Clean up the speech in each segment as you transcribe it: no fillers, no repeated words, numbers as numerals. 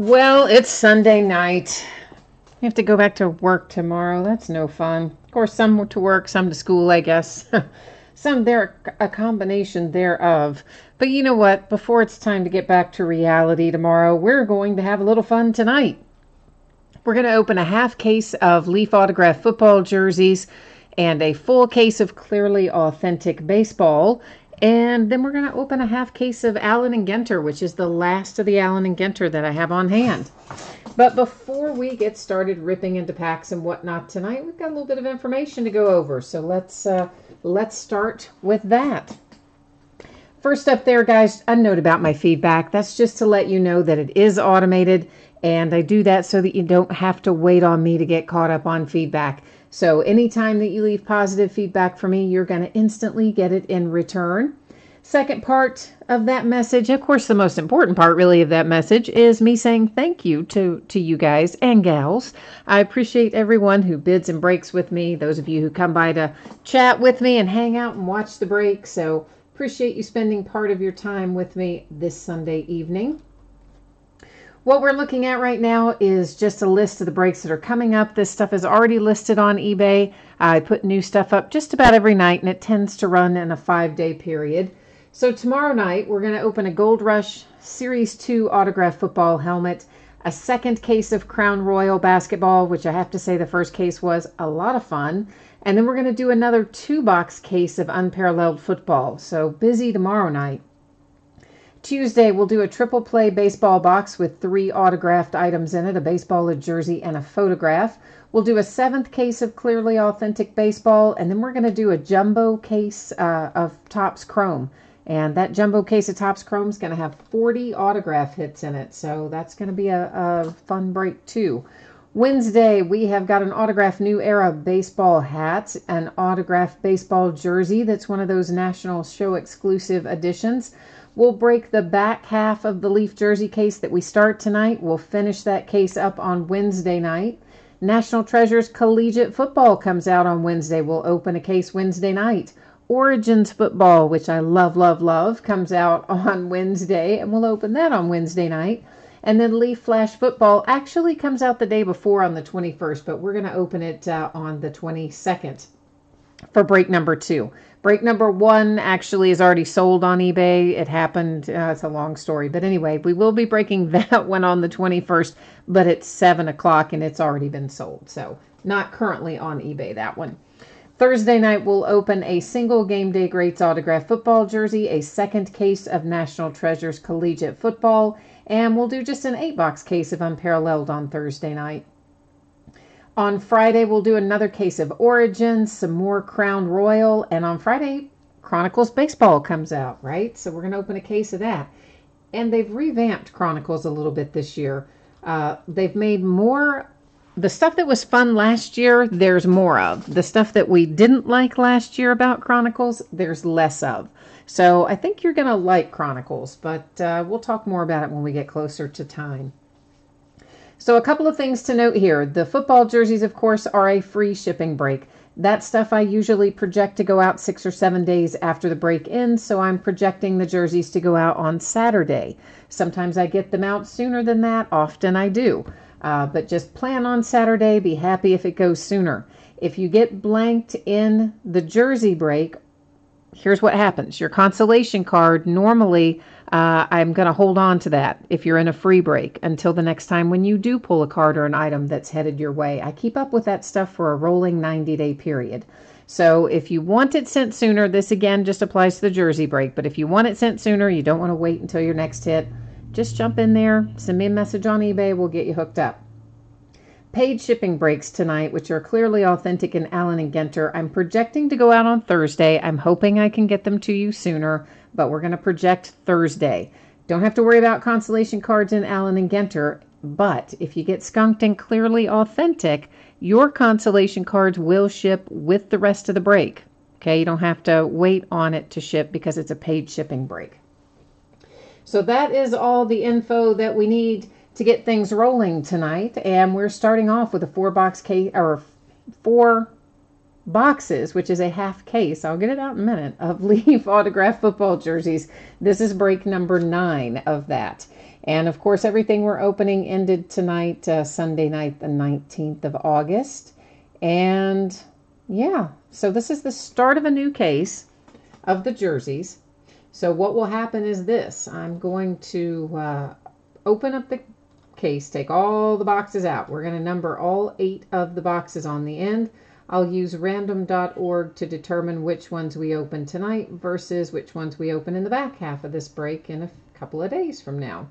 Well, it's Sunday night. We have to go back to work tomorrow. That's no fun. Of course, some to work, some to school, I guess. Some they're a combination thereof. But you know what? Before it's time to get back to reality tomorrow, we're going to have a little fun tonight. We're going to open a half case of Leaf Autograph football jerseys and a full case of Clearly Authentic baseball. And then we're going to open a half case of Allen and Ginter, which is the last of the Allen and Ginter that I have on hand. But before we get started ripping into packs and whatnot tonight, we've got a little bit of information to go over. So let's start with that. First up there, guys, a note about my feedback. That's just to let you know that it is automated, and I do that so that you don't have to wait on me to get caught up on feedback. So anytime that you leave positive feedback for me, you're going to instantly get it in return. Second part of that message, of course, the most important part really of that message is me saying thank you to you guys and gals. I appreciate everyone who bids and breaks with me, those of you who come by to chat with me and hang out and watch the break. So appreciate you spending part of your time with me this Sunday evening. What we're looking at right now is just a list of the breaks that are coming up. This stuff is already listed on eBay. I put new stuff up just about every night, and it tends to run in a 5-day period. So tomorrow night, we're going to open a Gold Rush Series 2 autograph football helmet, a second case of Crown Royal basketball, which I have to say the first case was a lot of fun. And then we're going to do another 2-box case of Unparalleled football. So busy tomorrow night. Tuesday, we'll do a triple play baseball box with 3 autographed items in it, a baseball, a jersey, and a photograph. We'll do a 7th case of Clearly Authentic baseball, and then we're going to do a jumbo case of Topps Chrome. And that jumbo case of Topps Chrome is going to have 40 autograph hits in it, so that's going to be a fun break too. Wednesday, we have got an autographed New Era baseball hat, an autographed baseball jersey that's one of those National Show exclusive editions. We'll break the back half of the Leaf jersey case that we start tonight. We'll finish that case up on Wednesday night. National Treasures Collegiate Football comes out on Wednesday. We'll open a case Wednesday night. Origins Football, which I love, love, love, comes out on Wednesday, and we'll open that on Wednesday night. And then Leaf Flash Football actually comes out the day before on the 21st, but we're going to open it on the 22nd for break number 2. Break number 1 actually is already sold on eBay. It happened, it's a long story. But anyway, we will be breaking that one on the 21st, but it's 7 o'clock and it's already been sold. So not currently on eBay, that one. Thursday night, we'll open a single Game Day Greats autograph football jersey, a second case of National Treasures Collegiate Football, and we'll do just an 8-box case of Unparalleled on Thursday night. On Friday, we'll do another case of Origins, some more Crown Royal, and on Friday, Chronicles Baseball comes out, right? So we're going to open a case of that. And they've revamped Chronicles a little bit this year. They've made more. The stuff that was fun last year, there's more of. The stuff that we didn't like last year about Chronicles, there's less of. So I think you're going to like Chronicles, but we'll talk more about it when we get closer to time. So a couple of things to note here. The football jerseys, of course, are a free shipping break. That stuff I usually project to go out 6 or 7 days after the break ends, so I'm projecting the jerseys to go out on Saturday. Sometimes I get them out sooner than that. Often I do. But just plan on Saturday. Be happy if it goes sooner. If you get blanked in the jersey break, here's what happens. Your consolation card, normally I'm going to hold on to that if you're in a free break until the next time when you do pull a card or an item that's headed your way. I keep up with that stuff for a rolling 90-day period. So if you want it sent sooner, this again just applies to the jersey break. But if you want it sent sooner, you don't want to wait until your next hit, just jump in there, send me a message on eBay, we'll get you hooked up. Paid shipping breaks tonight, which are Clearly Authentic and Allen and Ginter. I'm projecting to go out on Thursday. I'm hoping I can get them to you sooner, but we're going to project Thursday. Don't have to worry about consolation cards in Allen and Ginter, but if you get skunked in Clearly Authentic, your consolation cards will ship with the rest of the break. Okay, you don't have to wait on it to ship because it's a paid shipping break. So that is all the info that we need to get things rolling tonight, and we're starting off with a 4-box case or 4 boxes, which is a half case, I'll get it out in a minute, of Leaf autographed football jerseys. This is break number 9 of that. And of course, everything we're opening ended tonight, Sunday night, the 19th of August. And yeah, so this is the start of a new case of the jerseys. So what will happen is this. I'm going to open up the case, take all the boxes out. We're going to number all 8 of the boxes on the end. I'll use random.org to determine which ones we open tonight versus which ones we open in the back half of this break in a couple of days from now.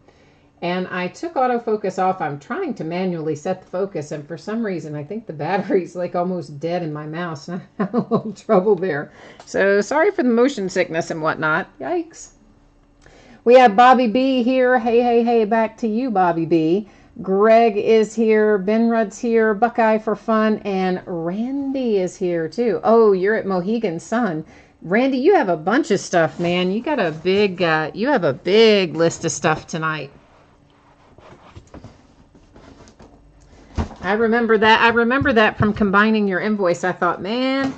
And I took autofocus off. I'm trying to manually set the focus, and for some reason, I think the battery's like almost dead in my mouse, and I have a little trouble there. So sorry for the motion sickness and whatnot. Yikes. We have Bobby B here. Hey, hey, hey, back to you, Bobby B. Greg is here. Ben Rudd's here. Buckeye for Fun, and Randy is here too. Oh, you're at Mohegan Sun. Randy, you have a bunch of stuff, man. You got a big, you have a big list of stuff tonight. I remember that from combining your invoice. I thought, man,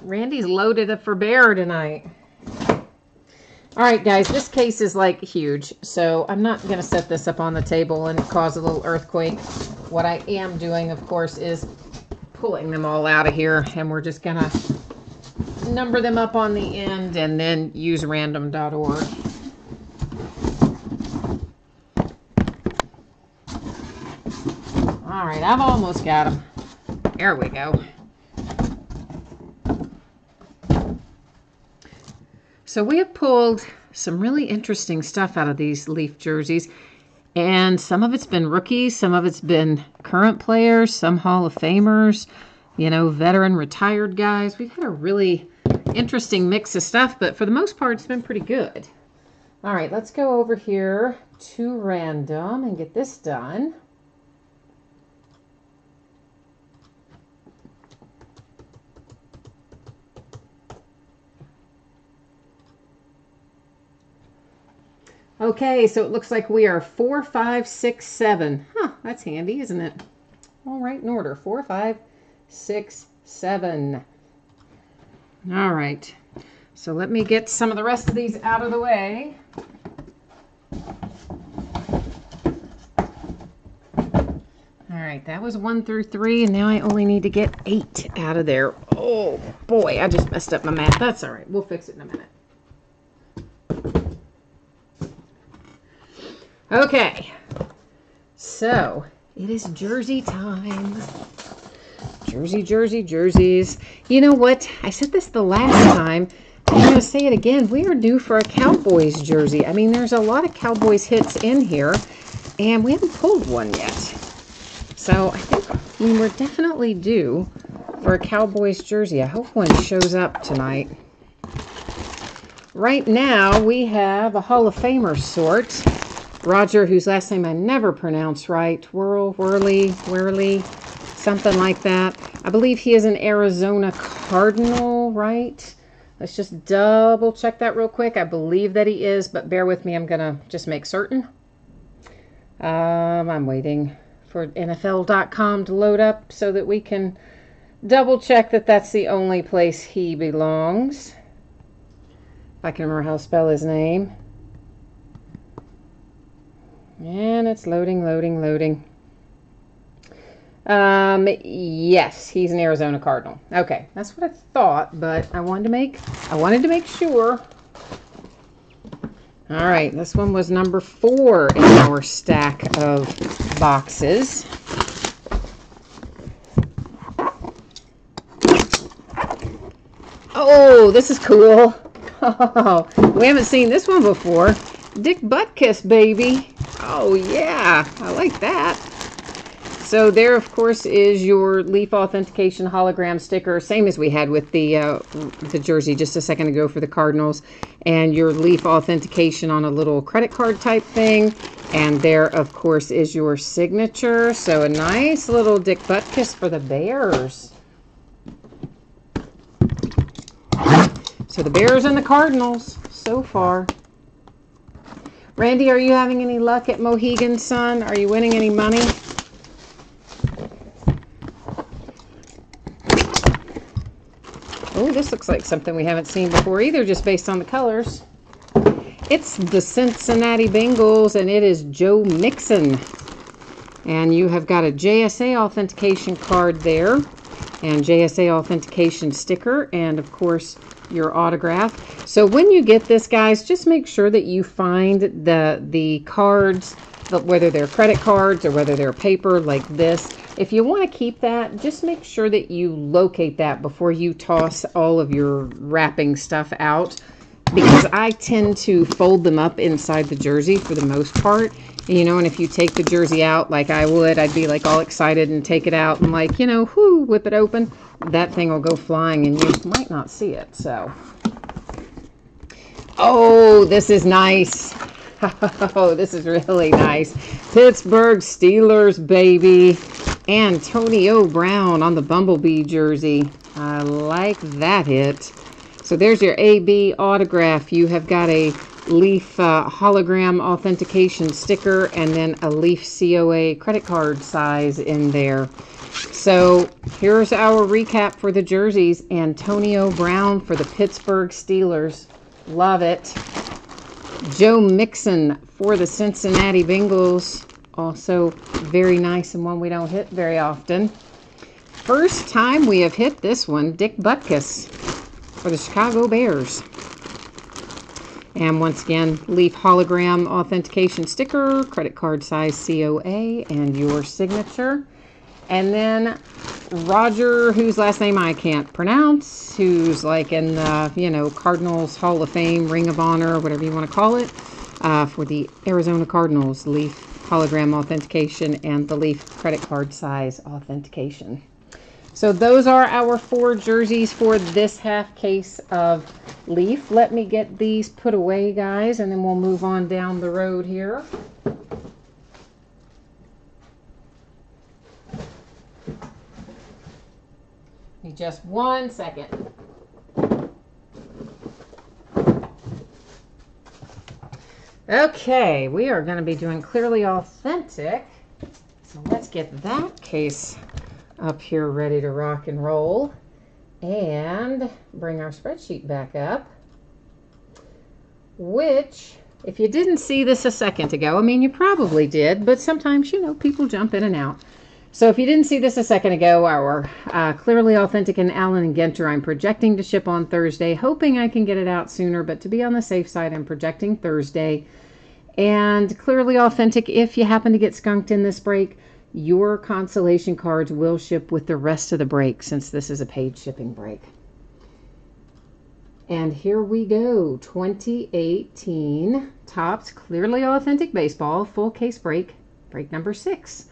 Randy's loaded up for bear tonight. All right, guys, this case is like huge, so I'm not going to set this up on the table and cause a little earthquake. What I am doing, of course, is pulling them all out of here, and we're just going to number them up on the end and then use random.org. All right, I've almost got them. There we go. So we have pulled some really interesting stuff out of these Leaf jerseys, and some of it's been rookies, some of it's been current players, some Hall of Famers, you know, veteran retired guys. We've had a really interesting mix of stuff, but for the most part, it's been pretty good. All right, let's go over here to random and get this done. Okay, so it looks like we are 4, 5, 6, 7. Huh, that's handy, isn't it? All right, in order. 4, 5, 6, 7. All right. So let me get some of the rest of these out of the way. All right, that was 1 through 3, and now I only need to get 8 out of there. Oh, boy, I just messed up my math. That's all right. We'll fix it in a minute. Okay, so it is jersey time. Jersey, jersey, jerseys. You know what? I said this the last time. I'm going to say it again. We are due for a Cowboys jersey. I mean, there's a lot of Cowboys hits in here, and we haven't pulled one yet. So I think we're definitely due for a Cowboys jersey. I hope one shows up tonight. Right now, we have a Hall of Famer sort. Roger, whose last name I never pronounce right, Worley, something like that. I believe he is an Arizona Cardinal, right? Let's just double check that real quick. I believe that he is, but bear with me. I'm going to just make certain. I'm waiting for NFL.com to load up so that we can double check that that's the only place he belongs. If I can remember how to spell his name. And it's loading. Yes, he's an Arizona Cardinal. Okay, that's what I thought, but I wanted to make sure. All right, this one was number 4 in our stack of boxes. Oh, this is cool. Oh, we haven't seen this one before. Dick Butkus, baby. Oh, yeah. I like that. So there, of course, is your Leaf Authentication hologram sticker, same as we had with the jersey just a second ago for the Cardinals, and your Leaf Authentication on a little credit card type thing. And there, of course, is your signature. So a nice little Dick Butkus for the Bears. So the Bears and the Cardinals so far. Randy, are you having any luck at Mohegan Sun? Are you winning any money? looks like something we haven't seen before either, just based on the colors. It's the Cincinnati Bengals, and it is Joe Mixon. And you have got a JSA authentication card there, and JSA authentication sticker, and of course your autograph. So when you get this, guys, just make sure that you find the cards, whether they're credit cards or whether they're paper like this. If you want to keep that, just make sure that you locate that before you toss all of your wrapping stuff out, because I tend to fold them up inside the jersey for the most part. You know, and if you take the jersey out like I would, I'd be like all excited and take it out and like, you know, whoo, whip it open. That thing will go flying and you might not see it. So, oh, this is nice. Oh, this is really nice. Pittsburgh Steelers, baby. Antonio Brown on the Bumblebee jersey. I like that hit. So there's your AB autograph. You have got a Leaf hologram authentication sticker and then a Leaf COA credit card size in there. So here's our recap for the jerseys. Antonio Brown for the Pittsburgh Steelers. Love it. Joe Mixon for the Cincinnati Bengals. Also very nice and one we don't hit very often. First time we have hit this one, Dick Butkus for the Chicago Bears. And once again, Leaf hologram authentication sticker, credit card size COA, and your signature. And then Roger, whose last name I can't pronounce, who's like in the, you know, Cardinals Hall of Fame, Ring of Honor, whatever you want to call it, for the Arizona Cardinals, Leaf hologram authentication and the Leaf credit card size authentication. So those are our 4 jerseys for this half case of Leaf. Let me get these put away, guys, and then we'll move on down the road here. Need just 1 second. Okay, we are going to be doing Clearly Authentic. So let's get that case up here ready to rock and roll. And bring our spreadsheet back up. Which, if you didn't see this a second ago, I mean, you probably did, but sometimes, you know, people jump in and out. So if you didn't see this a second ago, our Clearly Authentic and Allen & Ginter, I'm projecting to ship on Thursday, hoping I can get it out sooner, but to be on the safe side, I'm projecting Thursday. And Clearly Authentic, if you happen to get skunked in this break, your consolation cards will ship with the rest of the break, since this is a paid shipping break. And here we go, 2018 Topps Clearly Authentic Baseball full case break, break number 6.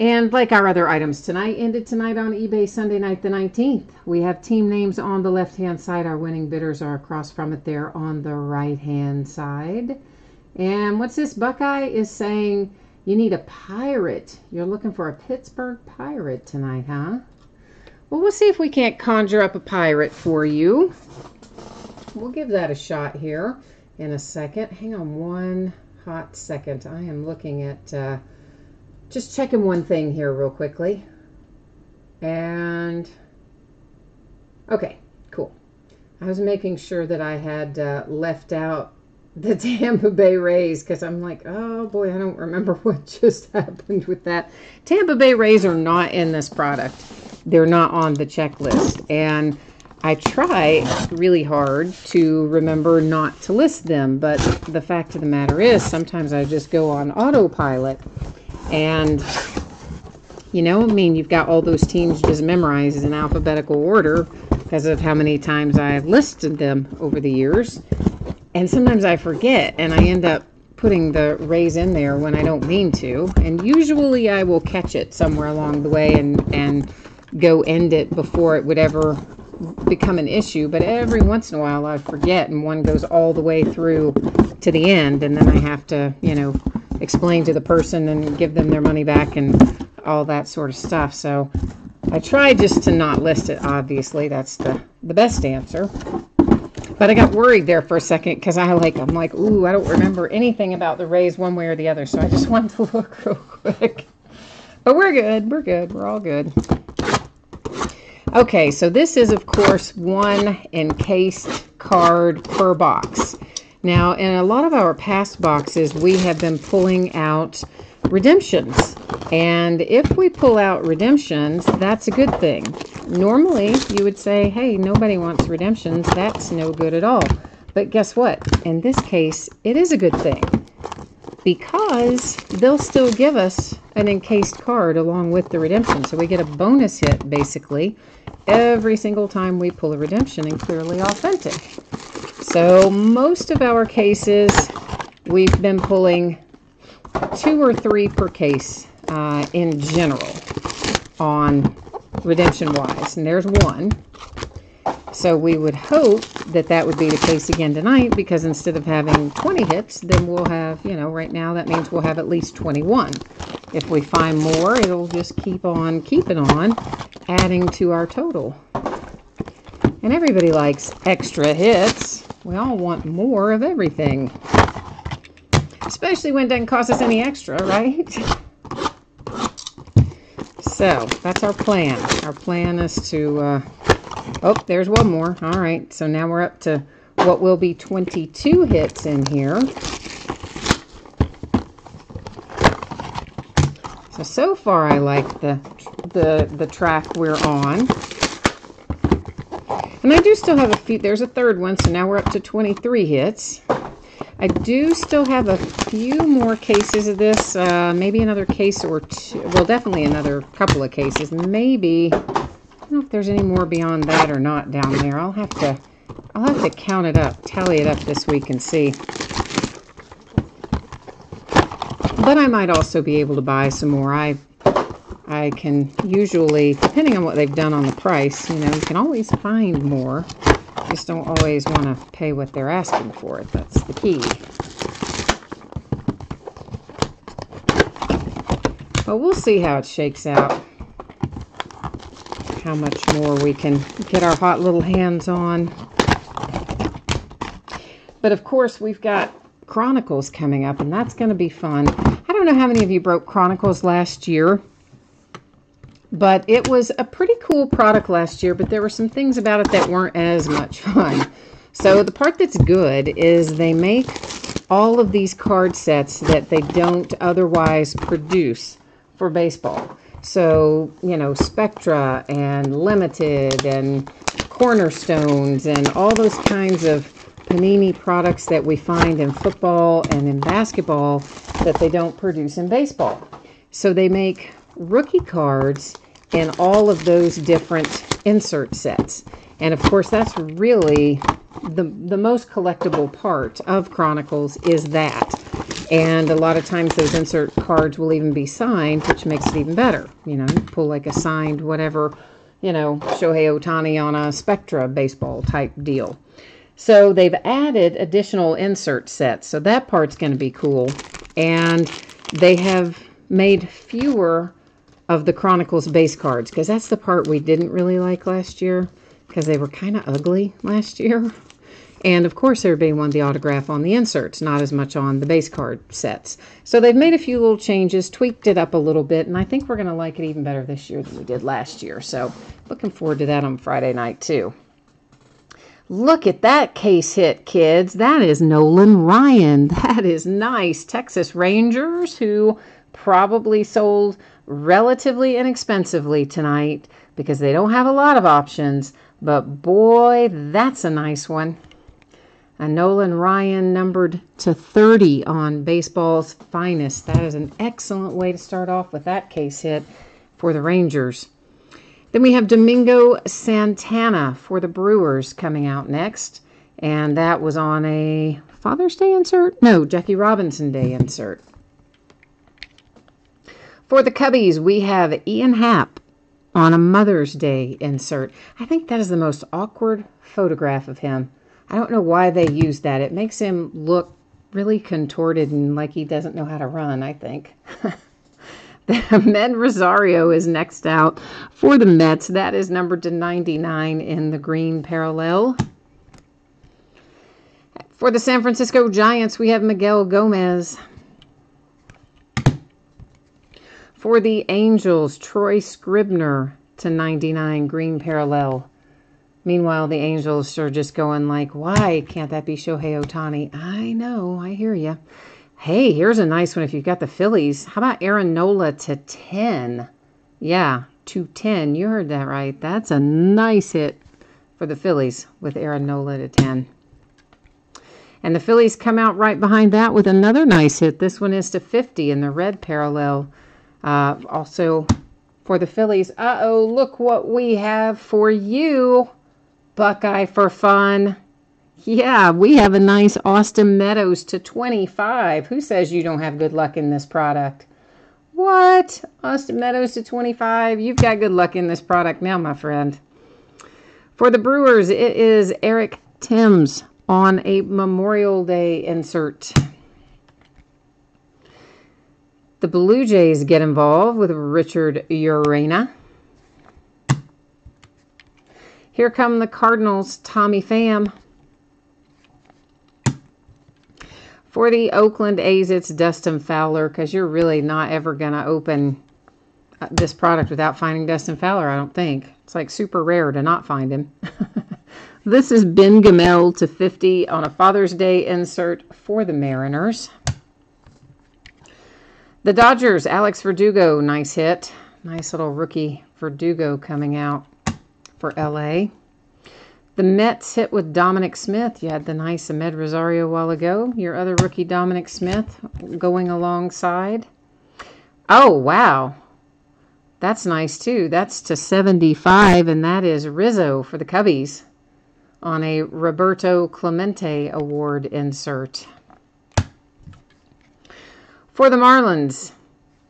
And like our other items tonight, ended tonight on eBay Sunday night the 19th. We have team names on the left-hand side. Our winning bidders are across from it there on the right-hand side. And what's this? Buckeye is saying you need a Pirate. You're looking for a Pittsburgh Pirate tonight, huh? Well, we'll see if we can't conjure up a Pirate for you. We'll give that a shot here in a second. Hang on one hot second. I am looking at... just checking one thing here real quickly. And, okay, cool. I was making sure that I had left out the Tampa Bay Rays, because I'm like, oh boy, I don't remember what just happened with that. Tampa Bay Rays are not in this product. They're not on the checklist. And I try really hard to remember not to list them, but the fact of the matter is sometimes I just go on autopilot. And, you know, I mean, you've got all those teams just memorized in alphabetical order because of how many times I've listed them over the years. And sometimes I forget, and I end up putting the Rays in there when I don't mean to. And usually I will catch it somewhere along the way and go end it before it would ever become an issue. But every once in a while I forget, and one goes all the way through to the end, and then I have to, you know, explain to the person and give them their money back and all that sort of stuff. So I try just to not list it, obviously. That's the best answer. But I got worried there for a second because I'm like, ooh, I don't remember anything about the Rays one way or the other. So I just wanted to look real quick. But we're good. We're good. We're all good. Okay, so this is, of course, one encased card per box. Now, in a lot of our past boxes, we have been pulling out redemptions. And if we pull out redemptions, that's a good thing. Normally, you would say, hey, nobody wants redemptions. That's no good at all. But guess what? In this case, it is a good thing, because they'll still give us an encased card along with the redemption. So we get a bonus hit, basically, every single time we pull a redemption in Clearly Authentic. So most of our cases, we've been pulling 2 or 3 per case in general on redemption-wise. And there's one. So we would hope that that would be the case again tonight, because instead of having 20 hits, then we'll have, right now that means we'll have at least 21. If we find more, it'll just keep on keeping on, adding to our total. And everybody likes extra hits. We all want more of everything. Especially when it doesn't cost us any extra, right? So, that's our plan. Our plan is to... oh, there's one more. All right, so now we're up to what will be 22 hits in here. So far I like the track we're on. And I do still have a few. There's a third one, so now we're up to 23 hits. I do still have a few more cases of this, maybe another case or two. Well, definitely another couple of cases. Maybe, I don't know if there's any more beyond that or not down there. I'll have to count it up, tally it up this week and see. But I might also be able to buy some more. I can usually, depending on what they've done on the price, you can always find more. Just don't always want to pay what they're asking for it. That's the key. But we'll see how it shakes out. How much more we can get our hot little hands on. But of course, we've got Chronicles coming up, and that's going to be fun. I don't know how many of you broke Chronicles last year, but it was a pretty cool product last year, but there were some things about it that weren't as much fun. So the part that's good is they make all of these card sets that they don't otherwise produce for baseball. So, Spectra and Limited and Cornerstones and all those kinds of Panini products that we find in football and in basketball that they don't produce in baseball. So they make rookie cards in all of those different insert sets. And of course, that's really the most collectible part of Chronicles is that. And a lot of times those insert cards will even be signed, which makes it even better. You pull like a signed whatever, Shohei Ohtani on a Spectra baseball type deal. So they've added additional insert sets. So that part's going to be cool. And they have made fewer of the Chronicles base cards, because that's the part we didn't really like last year, because they were kind of ugly last year. And of course, everybody wanted the autograph on the inserts, not as much on the base card sets. So they've made a few little changes, tweaked it up a little bit, and I think we're going to like it even better this year than we did last year. So looking forward to that on Friday night too. Look at that case hit, kids. That is Nolan Ryan. That is nice. Texas Rangers, who probably sold relatively inexpensively tonight because they don't have a lot of options. But boy, that's a nice one. A Nolan Ryan numbered to 30 on Baseball's Finest. That is an excellent way to start off with that case hit for the Rangers. Then we have Domingo Santana for the Brewers coming out next. And that was on a Father's Day insert? No, Jackie Robinson Day insert. For the Cubbies, we have Ian Happ on a Mother's Day insert. I think that is the most awkward photograph of him. I don't know why they used that. It makes him look really contorted and like he doesn't know how to run, I think. Med Rosario is next out for the Mets. That is numbered to 99 in the green parallel. For the San Francisco Giants, we have Miguel Gomez. For the Angels, Troy Scribner /99 green parallel. Meanwhile, the Angels are just going like, why can't that be Shohei Ohtani? I know, I hear you. Hey, here's a nice one if you've got the Phillies. How about Aaron Nola /10? Yeah, /10. You heard that right. That's a nice hit for the Phillies with Aaron Nola /10. And the Phillies come out right behind that with another nice hit. This one is /50 in the red parallel. Also for the Phillies. Uh-oh, look what we have for you, Buckeye for Fun. Yeah, we have a nice Austin Meadows /25. Who says you don't have good luck in this product? What? Austin Meadows /25? You've got good luck in this product now, my friend. For the Brewers, it is Eric Thames on a Memorial Day insert. The Blue Jays get involved with Richard Urena. Here come the Cardinals, Tommy Pham. For the Oakland A's, it's Dustin Fowler, because you're really not ever going to open this product without finding Dustin Fowler, I don't think. It's like super rare to not find him. This is Ben Gamel /50 on a Father's Day insert for the Mariners. The Dodgers, Alex Verdugo, nice hit. Nice little rookie Verdugo coming out for LA. The Mets hit with Dominic Smith. You had the nice Ahmed Rosario a while ago. Your other rookie, Dominic Smith, going alongside. Oh, wow. That's nice, too. That's /75, and that is Rizzo for the Cubbies on a Roberto Clemente Award insert. For the Marlins,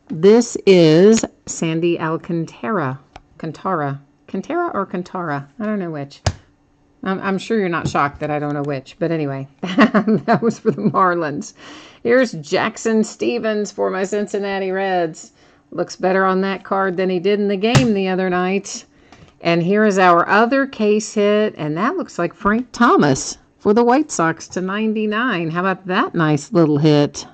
this is Sandy Alcantara. Cantara or Cantara? I don't know which. I'm sure you're not shocked that I don't know which. But anyway, that was for the Marlins. Here's Jackson Stevens for my Cincinnati Reds. Looks better on that card than he did in the game the other night. And here is our other case hit. And that looks like Frank Thomas for the White Sox /99. How about that nice little hit?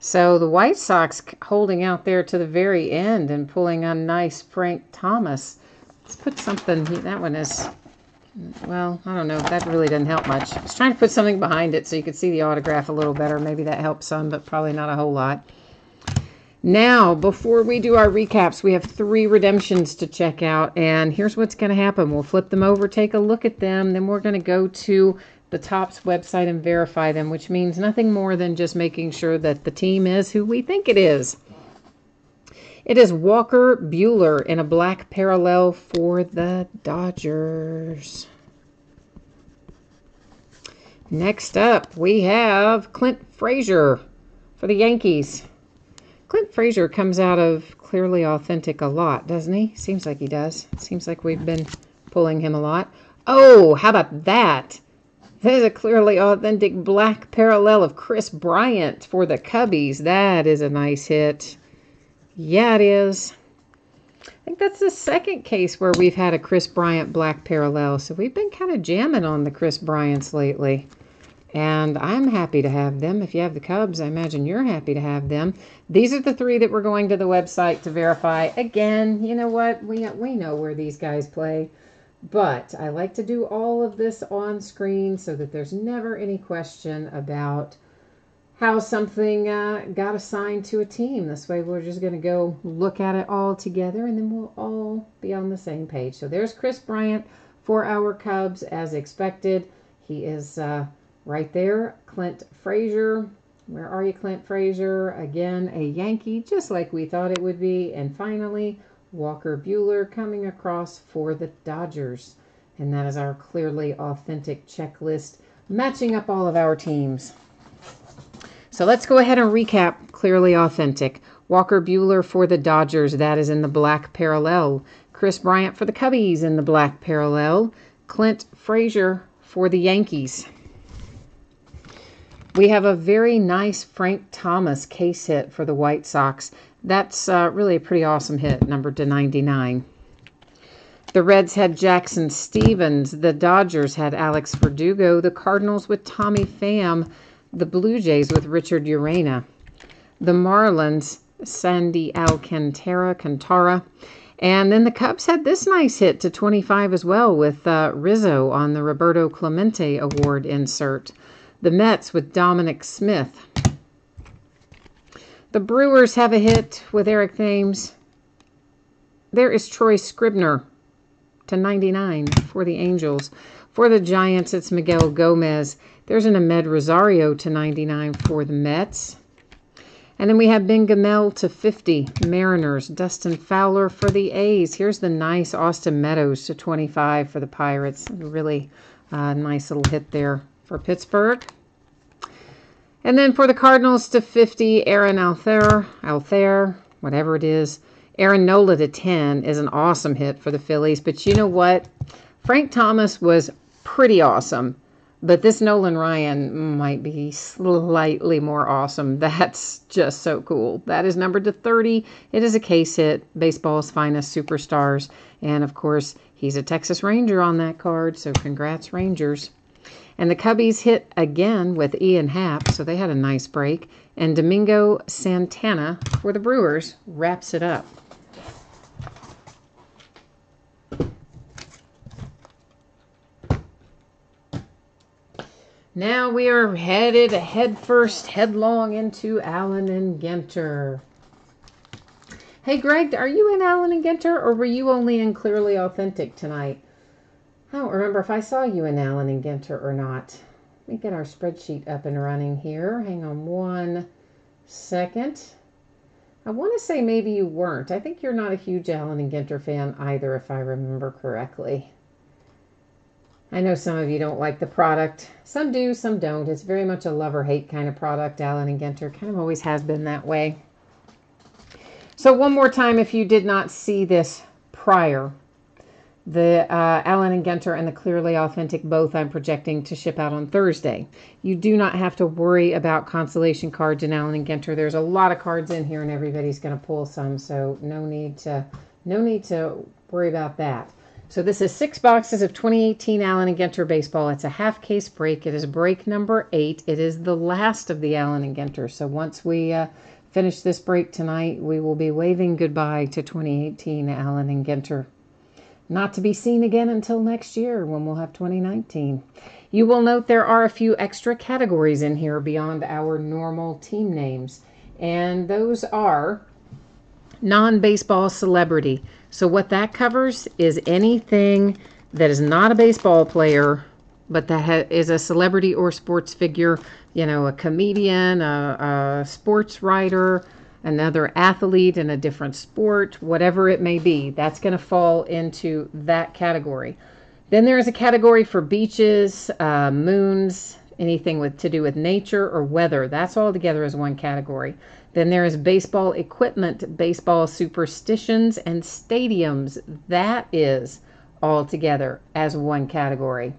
So the White Sox holding out there to the very end and pulling a nice Frank Thomas. Let's put something, that one is, well, I don't know. That really doesn't help much. I was trying to put something behind it so you could see the autograph a little better. Maybe that helps some, but probably not a whole lot. Now, before we do our recaps, we have 3 redemptions to check out. And here's what's going to happen. We'll flip them over, take a look at them. Then we're going to go to the Topps website and verify them, which means nothing more than just making sure that the team is who we think it is. It is Walker Buehler in a black parallel for the Dodgers. Next up, we have Clint Frazier for the Yankees. Clint Frazier comes out of Clearly Authentic a lot, doesn't he? Seems like he does. Seems like we've been pulling him a lot. Oh, how about that? There's a Clearly Authentic black parallel of Chris Bryant for the Cubbies. That is a nice hit. Yeah, it is. I think that's the second case where we've had a Chris Bryant black parallel. So we've been kind of jamming on the Chris Bryants lately. And I'm happy to have them. If you have the Cubs, I imagine you're happy to have them. These are the 3 that we're going to the website to verify. Again, you know what? We know where these guys play. But I like to do all of this on screen so that there's never any question about how something got assigned to a team. This way we're just going to go look at it all together and then we'll all be on the same page. So there's Chris Bryant for our Cubs as expected. He is right there. Clint Frazier. Where are you, Clint Frazier? Again, a Yankee, just like we thought it would be. And finally, Walker Buehler coming across for the Dodgers. And that is our Clearly Authentic checklist, matching up all of our teams. So let's go ahead and recap Clearly Authentic. Walker Buehler for the Dodgers, that is in the black parallel. Chris Bryant for the Cubbies in the black parallel. Clint Frazier for the Yankees. We have a very nice Frank Thomas case hit for the White Sox. That's really a pretty awesome hit, numbered /99. The Reds had Jackson Stevens. The Dodgers had Alex Verdugo. The Cardinals with Tommy Pham. The Blue Jays with Richard Urena. The Marlins Sandy Alcantara. And then the Cubs had this nice hit to 25 as well with Rizzo on the Roberto Clemente Award insert. The Mets with Dominic Smith. The Brewers have a hit with Eric Thames. There is Troy Scribner to 99 for the Angels. For the Giants, it's Miguel Gomez. There's an Ahmed Rosario to 99 for the Mets. And then we have Ben Gamel to 50, Mariners. Dustin Fowler for the A's. Here's the nice Austin Meadows to 25 for the Pirates. Really nice little hit there for Pittsburgh. And then for the Cardinals to 50, Aaron Altherr, whatever it is. Aaron Nola to 10 is an awesome hit for the Phillies. But you know what? Frank Thomas was pretty awesome. But this Nolan Ryan might be slightly more awesome. That's just so cool. That is numbered to 30. It is a case hit, baseball's finest superstars. And, of course, he's a Texas Ranger on that card, so congrats, Rangers. And the Cubbies hit again with Ian Happ, so they had a nice break. And Domingo Santana for the Brewers wraps it up. Now we are headed headlong into Allen and Ginter. Hey, Greg, are you in Allen and Ginter, or were you only in Clearly Authentic tonight? I don't remember if I saw you in Allen and Ginter or not. Let me get our spreadsheet up and running here. Hang on one second. I want to say maybe you weren't. I think you're not a huge Allen and Ginter fan either, if I remember correctly. I know some of you don't like the product. Some do, some don't. It's very much a love or hate kind of product. Allen and Ginter kind of always has been that way. So one more time, if you did not see this prior, the Allen and Ginter and the Clearly Authentic, both I'm projecting to ship out on Thursday. You do not have to worry about consolation cards in Allen and Ginter. There's a lot of cards in here, and everybody's going to pull some, so no need to worry about that. So this is 6 boxes of 2018 Allen and Ginter baseball. It's a half case break. It is break number 8. It is the last of the Allen and Ginter. So once we finish this break tonight, we will be waving goodbye to 2018 Allen and Ginter. Not to be seen again until next year when we'll have 2019. You will note there are a few extra categories in here beyond our normal team names. And those are non-baseball celebrity. So what that covers is anything that is not a baseball player, but that is a celebrity or sports figure, you know, a comedian, a sports writer, another athlete in a different sport, whatever it may be. That's going to fall into that category. Then there is a category for beaches, moons, anything to do with nature or weather. That's all together as one category. Then there is baseball equipment, baseball superstitions, and stadiums. That is all together as one category.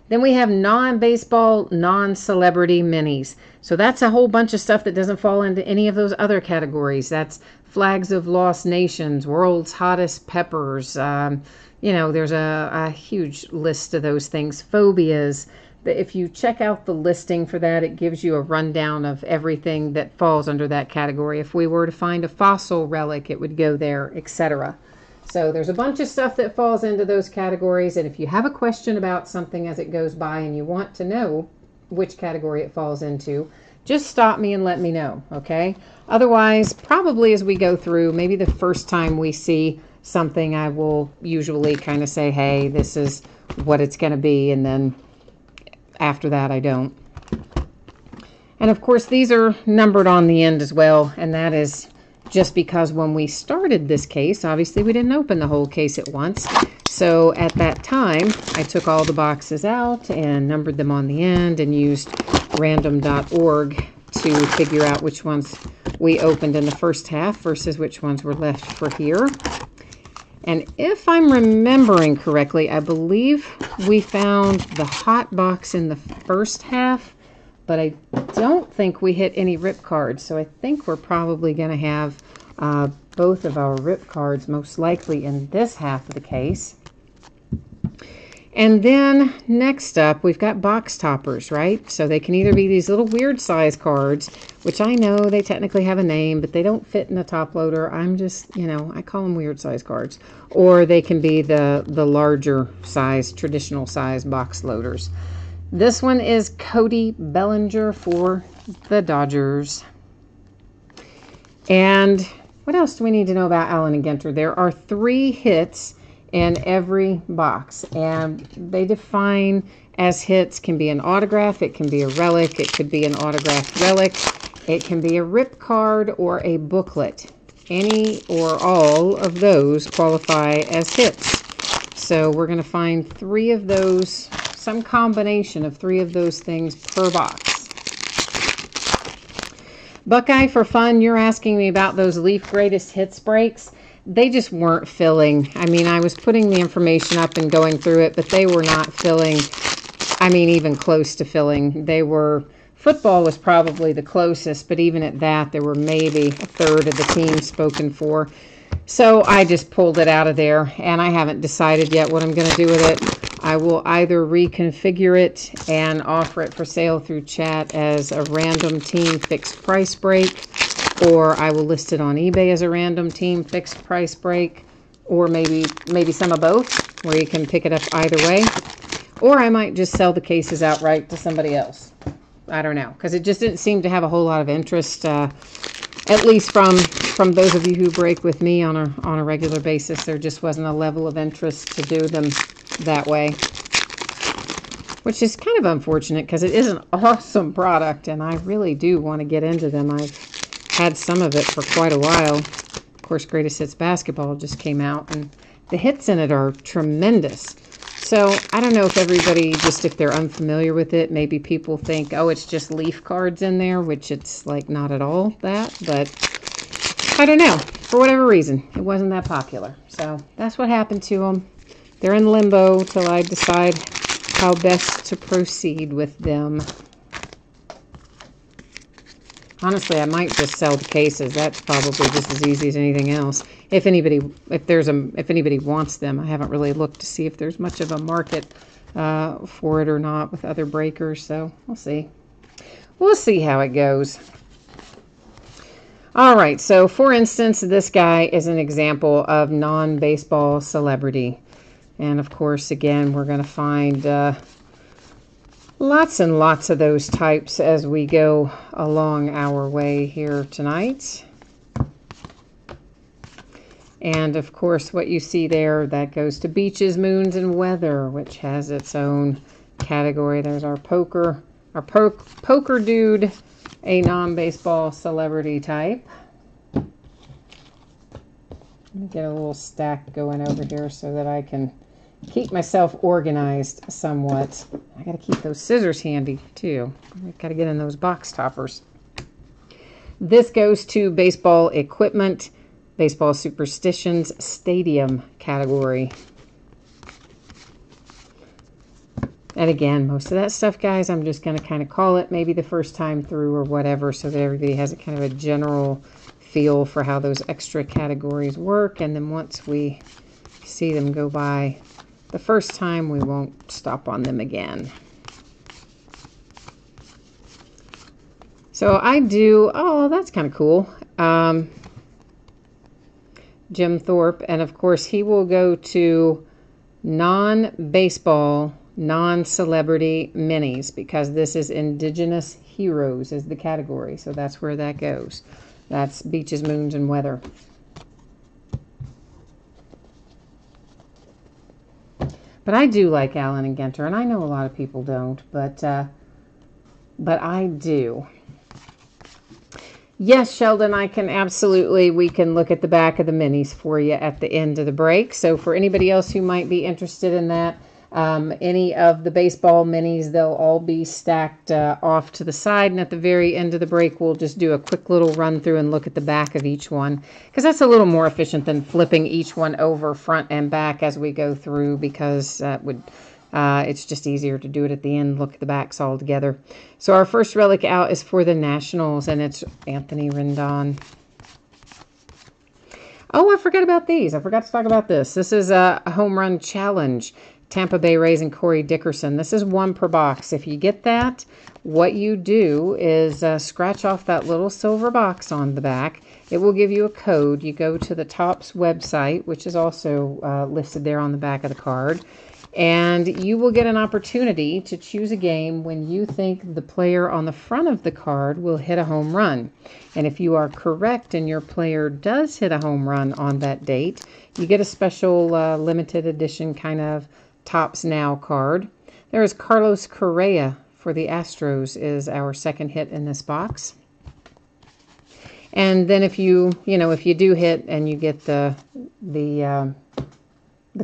Then we have non-baseball, non-celebrity minis. So that's a whole bunch of stuff that doesn't fall into any of those other categories. That's flags of lost nations, world's hottest peppers. You know, there's a huge list of those things. Phobias. If you check out the listing for that, it gives you a rundown of everything that falls under that category. If we were to find a fossil relic, it would go there, etc. So there's a bunch of stuff that falls into those categories. And if you have a question about something as it goes by and you want to know which category it falls into, just stop me and let me know, okay? Otherwise, probably as we go through, maybe the first time we see something, I will usually kind of say, hey, this is what it's going to be. And then after that, I don't. And of course, these are numbered on the end as well. And that is just because when we started this case, obviously we didn't open the whole case at once. So at that time, I took all the boxes out and numbered them on the end and used random.org to figure out which ones we opened in the first half versus which ones were left for here. And if I'm remembering correctly, I believe we found the hot box in the first half, but I don't think we hit any rip cards. So I think we're probably going to have both of our rip cards most likely in this half of the case. And then next up, we've got box toppers, right? So they can either be these little weird size cards, which I know they technically have a name, but they don't fit in a top loader. I'm just, you know, I call them weird size cards. Or they can be the larger size, traditional size box loaders. This one is Cody Bellinger for the Dodgers. And what else do we need to know about Allen and Ginter? There are 3 hits in every box, and they define as hits can be an autograph, it can be a relic, it could be an autographed relic, it can be a rip card or a booklet. Any or all of those qualify as hits. So we're going to find 3 of those, some combination of 3 of those things per box. Buckeye, for fun, you're asking me about those Leaf Greatest Hits breaks. They just weren't filling. I mean, I was putting the information up and going through it, but they were not filling. I mean, even close to filling. They were, football was probably the closest, but even at that, there were maybe a third of the team spoken for. So I just pulled it out of there, and I haven't decided yet what I'm going to do with it. I will either reconfigure it and offer it for sale through chat as a random team fixed price break, or I will list it on eBay as a random team fixed price break, or maybe some of both, where you can pick it up either way. Or I might just sell the cases outright to somebody else. I don't know, because it just didn't seem to have a whole lot of interest, at least from those of you who break with me on a regular basis. There just wasn't a level of interest to do them that way, which is kind of unfortunate because it is an awesome product, and I really do want to get into them. I've had some of it for quite a while. Of course, Greatest Hits Basketball just came out, and the hits in it are tremendous. So I don't know if everybody, just if they're unfamiliar with it, maybe people think, oh, it's just Leaf cards in there, which it's like not at all that, but I don't know. For whatever reason, it wasn't that popular. So that's what happened to them. They're in limbo till I decide how best to proceed with them. Honestly, I might just sell the cases. That's probably just as easy as anything else. If anybody wants them, I haven't really looked to see if there's much of a market for it or not with other breakers. So we'll see. We'll see how it goes. All right. So, for instance, this guy is an example of non-baseball celebrity, and of course, again, we're going to find lots and lots of those types as we go along our way here tonight. And of course, what you see there, that goes to Beaches, Moons, and Weather, which has its own category. There's our poker dude, a non-baseball celebrity type. Let me get a little stack going over here so that I can keep myself organized somewhat. I got to keep those scissors handy too. I've got to get in those box toppers. This goes to baseball equipment, baseball superstitions, stadium category. And again, most of that stuff, guys, I'm just going to kind of call it maybe the first time through or whatever, so that everybody has a kind of a general feel for how those extra categories work. And then once we see them go by the first time, we won't stop on them again. So I do, oh, that's kind of cool. Jim Thorpe, and of course he will go to non-baseball, non-celebrity minis, because this is Indigenous Heroes is the category. So that's where that goes. That's Beaches, Moons, and Weather. But I do like Allen and Ginter, and I know a lot of people don't, but I do. Yes, Sheldon, I can absolutely, we can look at the back of the minis for you at the end of the break. So for anybody else who might be interested in that, any of the baseball minis, they'll all be stacked off to the side. And at the very end of the break, we'll just do a quick little run through and look at the back of each one, because that's a little more efficient than flipping each one over front and back as we go through, because that would... it's just easier to do it at the end, look at the backs all together. So our first relic out is for the Nationals, and it's Anthony Rendon. Oh, I forgot about these. I forgot to talk about this. This is a home run challenge. Tampa Bay Rays and Corey Dickerson. This is 1 per box. If you get that, what you do is scratch off that little silver box on the back. It will give you a code. You go to the Topps website, which is also listed there on the back of the card, and you will get an opportunity to choose a game when you think the player on the front of the card will hit a home run. And if you are correct and your player does hit a home run on that date, you get a special limited edition kind of Topps Now card. There is Carlos Correa for the Astros is our second hit in this box. And then if you do hit and you get the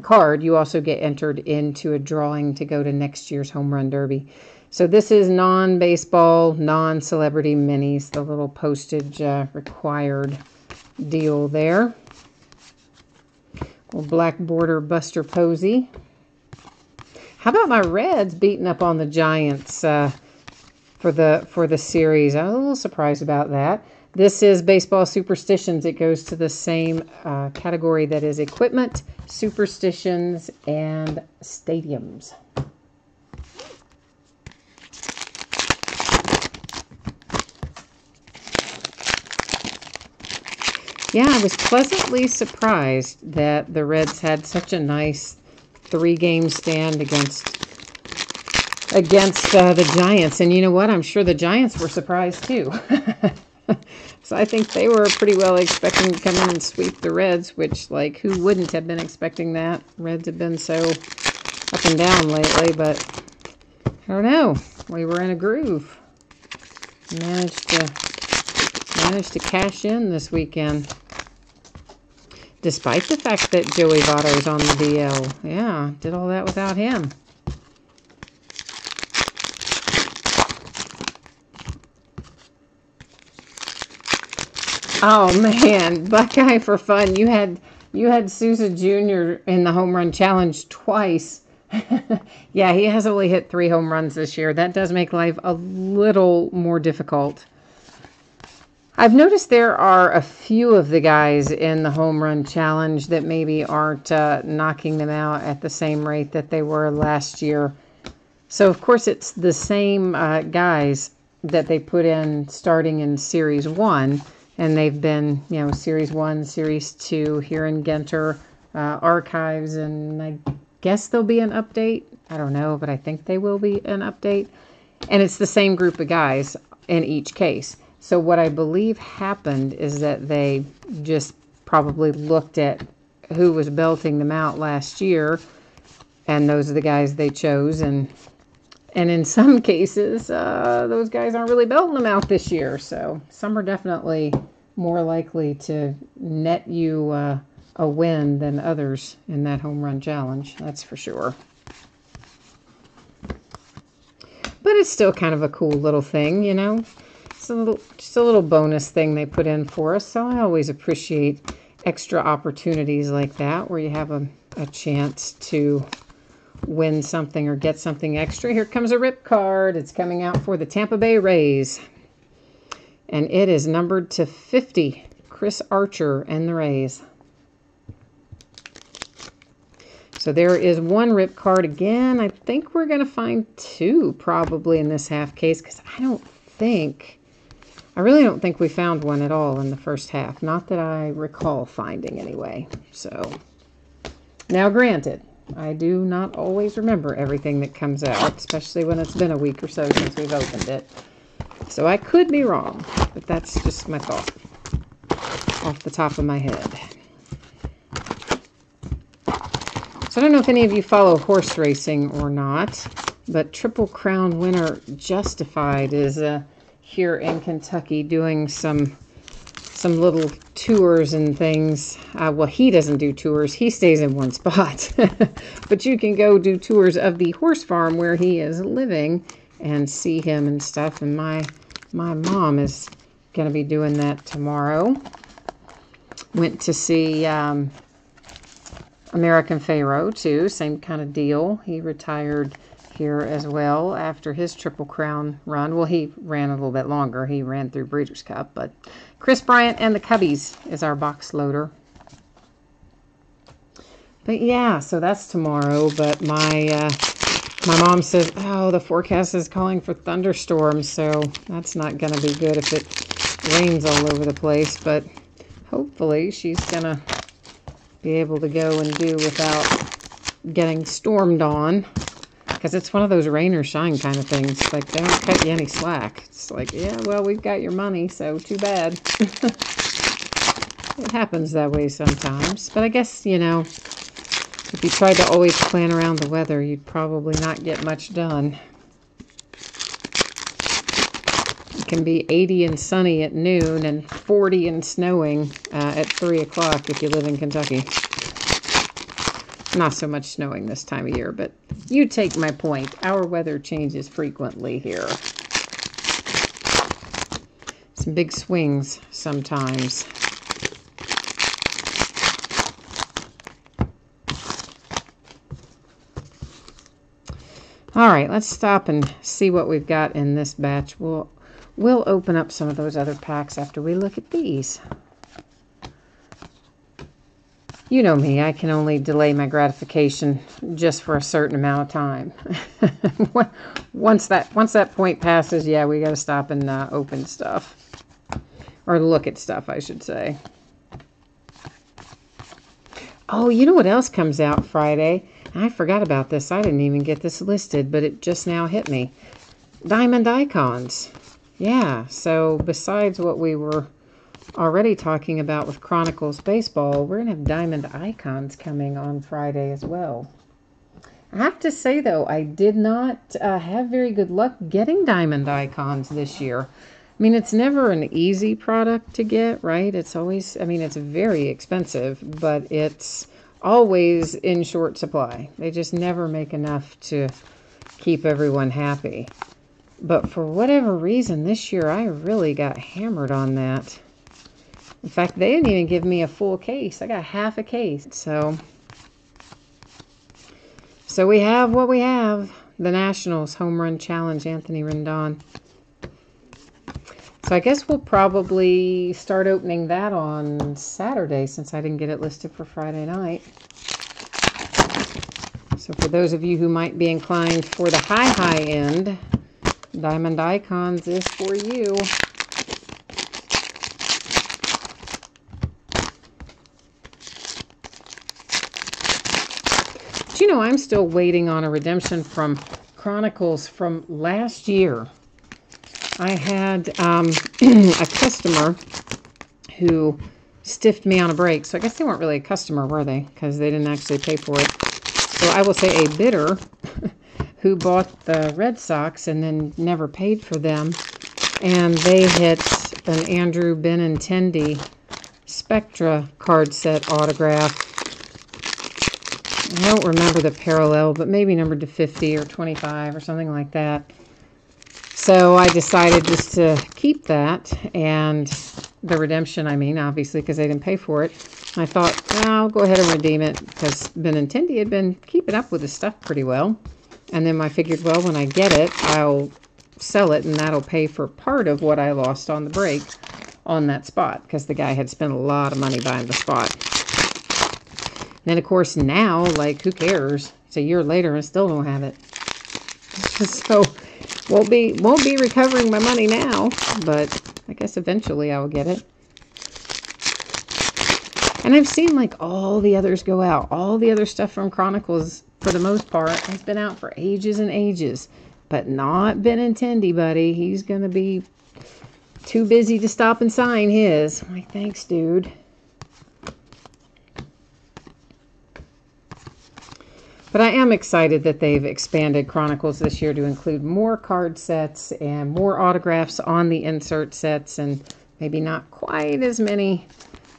card, you also get entered into a drawing to go to next year's Home Run Derby. So this is non-baseball, non-celebrity minis, the little postage required deal there. Little black border Buster Posey. How about my Reds beating up on the Giants for the series? I was a little surprised about that. This is Baseball Superstitions. It goes to the same category that is equipment, superstitions, and stadiums. Yeah, I was pleasantly surprised that the Reds had such a nice 3-game stand against the Giants. And you know what? I'm sure the Giants were surprised too. So I think they were pretty well expecting to come in and sweep the Reds, which, like, who wouldn't have been expecting that? Reds have been so up and down lately, but I don't know. We were in a groove. Managed to cash in this weekend. Despite the fact that Joey Votto's on the DL. Yeah, did all that without him. Oh man, Buckeye for fun. You had Sousa Jr. in the home run challenge twice. Yeah, he has only hit 3 home runs this year. That does make life a little more difficult. I've noticed there are a few of the guys in the home run challenge that maybe aren't knocking them out at the same rate that they were last year. So, of course, it's the same guys that they put in starting in Series 1. And they've been, Series 1, Series 2 here in Genter, archives, and I guess there'll be an update. I don't know, but I think they will be an update. And it's the same group of guys in each case. So what I believe happened is that they just probably looked at who was belting them out last year, and those are the guys they chose. And in some cases, those guys aren't really belting them out this year. So some are definitely more likely to net you a win than others in that home run challenge. That's for sure. But it's still kind of a cool little thing, It's just a little bonus thing they put in for us. So I always appreciate extra opportunities like that where you have a chance to win something or get something extra. Here comes a rip card. It's coming out for the Tampa Bay Rays. And it is numbered to 50. Chris Archer and the Rays. So there is 1 rip card again. I think we're going to find 2 probably in this half case because I really don't think we found one at all in the first half. Not that I recall finding anyway. So now granted, I do not always remember everything that comes out, especially when it's been a week or so since we've opened it. So I could be wrong, but that's just my thought off the top of my head. So I don't know if any of you follow horse racing or not, but Triple Crown winner Justified is here in Kentucky doing some little tours and things. Well, he doesn't do tours. He stays in one spot. But you can go do tours of the horse farm where he is living and see him and stuff. And my mom is going to be doing that tomorrow. Went to see American Pharoah, too. Same kind of deal. He retired here as well after his Triple Crown run. Well, he ran a little bit longer. He ran through Breeders' Cup. But Chris Bryant and the Cubbies is our box loader. But yeah, so that's tomorrow. But my mom says, oh, the forecast is calling for thunderstorms, so that's not going to be good if it rains all over the place. But hopefully she's going to be able to go and do without getting stormed on. Because it's one of those rain or shine kind of things. Like, they don't cut you any slack. It's like, yeah, well, we've got your money, so too bad. It happens that way sometimes. But I guess, you know, if you tried to always plan around the weather, you'd probably not get much done. It can be 80 and sunny at noon and 40 and snowing at 3 o'clock if you live in Kentucky. Not so much snowing this time of year, but you take my point. Our weather changes frequently here. Some big swings sometimes. All right, let's stop and see what we've got in this batch. We'll open up some of those other packs after we look at these. You know me, I can only delay my gratification just for a certain amount of time. Once that point passes, yeah, we got to stop and open stuff. Or look at stuff, I should say. Oh, you know what else comes out Friday? I forgot about this. I didn't even get this listed, but it just now hit me. Diamond Icons. Yeah, so besides what we were already talking about with Chronicles Baseball, we're going to have Diamond Icons coming on Friday as well. I have to say, though, I did not have very good luck getting Diamond Icons this year. I mean, it's never an easy product to get, right? It's always, I mean, it's very expensive, but it's always in short supply. They just never make enough to keep everyone happy. But for whatever reason, this year I really got hammered on that. In fact, they didn't even give me a full case. I got half a case. So we have what we have. The Nationals Home Run Challenge, Anthony Rendon. So I guess we'll probably start opening that on Saturday since I didn't get it listed for Friday night. So for those of you who might be inclined for the high end, Diamond Icons is for you. But you know, I'm still waiting on a redemption from Chronicles from last year. I had a customer who stiffed me on a break. So I guess they weren't really a customer, were they? Because they didn't actually pay for it. So I will say a bidder who bought the Red Sox and then never paid for them. And they hit an Andrew Benintendi Spectra card set autograph. I don't remember the parallel, but maybe numbered to 50 or 25 or something like that. So I decided just to keep that, and the redemption, I mean, obviously, because they didn't pay for it. I thought, well, I'll go ahead and redeem it, because Benintendi had been keeping up with his stuff pretty well. And then I figured, well, when I get it, I'll sell it, and that'll pay for part of what I lost on the break on that spot, because the guy had spent a lot of money buying the spot. Then, of course, now, like, who cares? It's a year later, and I still don't have it. So won't be recovering my money now, but I guess eventually I will get it. And I've seen like all the others go out. All the other stuff from Chronicles, for the most part, has been out for ages and ages. But not Benintendi, buddy. He's going to be too busy to stop and sign his. I'm like, thanks, dude. But I am excited that they've expanded Chronicles this year to include more card sets and more autographs on the insert sets, and maybe not quite as many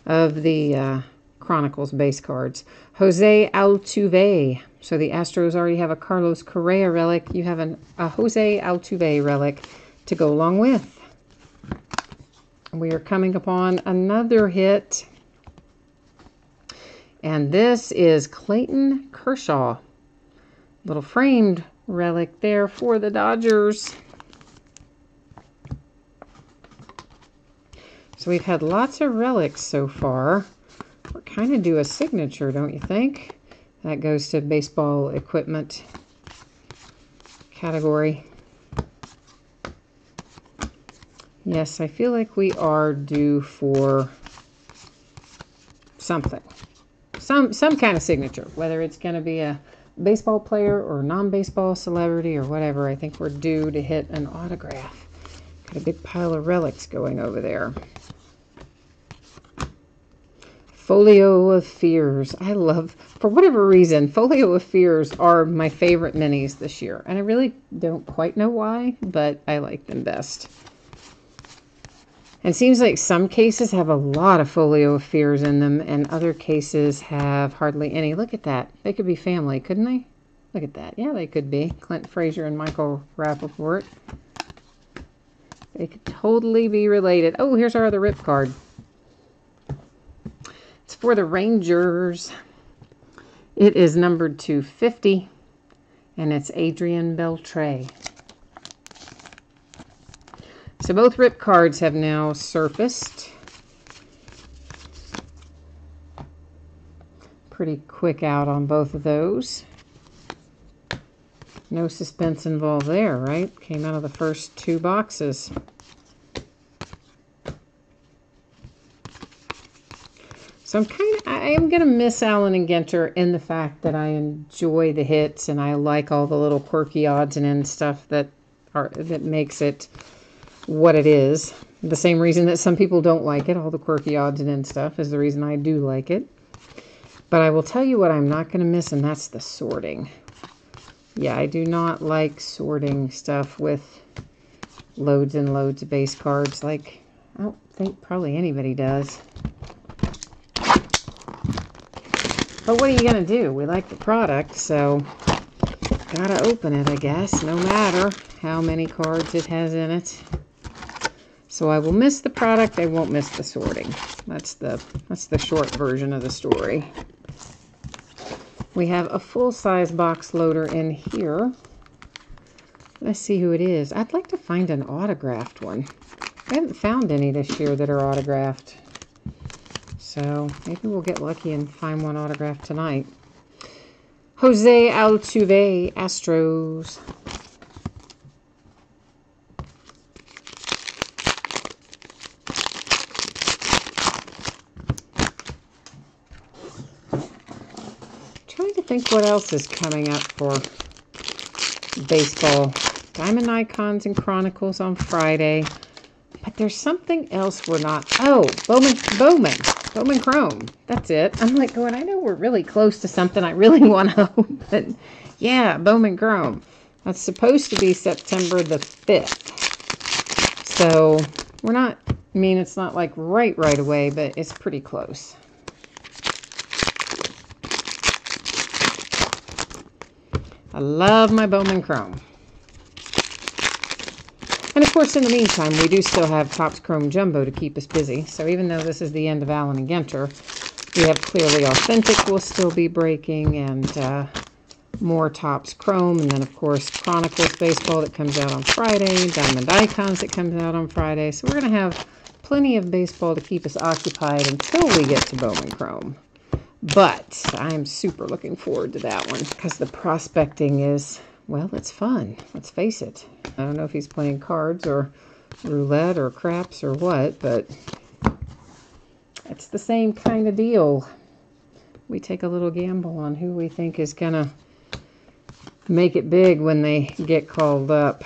of the Chronicles base cards. Jose Altuve. So the Astros already have a Carlos Correa relic. You have a Jose Altuve relic to go along with. We are coming upon another hit. And this is Clayton Kershaw. Little framed relic there for the Dodgers. So we've had lots of relics so far. We're kind of due a signature, don't you think? That goes to baseball equipment category. Yes, I feel like we are due for something. Some kind of signature, whether it's going to be a baseball player or non-baseball celebrity or whatever. I think we're due to hit an autograph. Got a big pile of relics going over there. Folio of Fears. I love, for whatever reason, Folio of Fears are my favorite minis this year. And I really don't quite know why, but I like them best. And it seems like some cases have a lot of Folio of Fears in them, and other cases have hardly any. Look at that. They could be family, couldn't they? Look at that. Yeah, they could be. Clint Frazier and Michael Rappaport. They could totally be related. Oh, here's our other rip card. It's for the Rangers. It is numbered 250, and it's Adrian Beltre. So both rip cards have now surfaced. Pretty quick out on both of those. No suspense involved there, right? Came out of the first two boxes. So I am going to miss Allen and Ginter in the fact that I enjoy the hits and I like all the little quirky odds and ends stuff that makes it what it is. The same reason that some people don't like it, all the quirky odds and ends stuff, is the reason I do like it. But I will tell you what I'm not going to miss, and that's the sorting. Yeah, I do not like sorting stuff with loads and loads of base cards like I don't think probably anybody does. But what are you going to do? We like the product, so gotta open it, I guess, no matter how many cards it has in it. So I will miss the product, I won't miss the sorting. That's the short version of the story. We have a full-size box loader in here. Let's see who it is. I'd like to find an autographed one. I haven't found any this year that are autographed. So maybe we'll get lucky and find one autographed tonight. Jose Altuve, Astros. Trying to think what else is coming up for baseball. Diamond Icons and Chronicles on Friday. But there's something else we're not... Oh, Bowman Chrome. That's it. I'm like going, I know we're really close to something I really want to open. Yeah, Bowman Chrome. That's supposed to be September the 5th. So we're not... I mean, it's not like right away, but it's pretty close. I love my Bowman Chrome. And of course, in the meantime, we do still have Topps Chrome Jumbo to keep us busy. So even though this is the end of Allen and Ginter, we have Clearly Authentic will still be breaking, and more Topps Chrome. And then, of course, Chronicles Baseball that comes out on Friday, Diamond Icons that comes out on Friday. So we're going to have plenty of baseball to keep us occupied until we get to Bowman Chrome. But I'm super looking forward to that one because the prospecting is, well, it's fun. Let's face it. I don't know if he's playing cards or roulette or craps or what, but it's the same kind of deal. We take a little gamble on who we think is going to make it big when they get called up.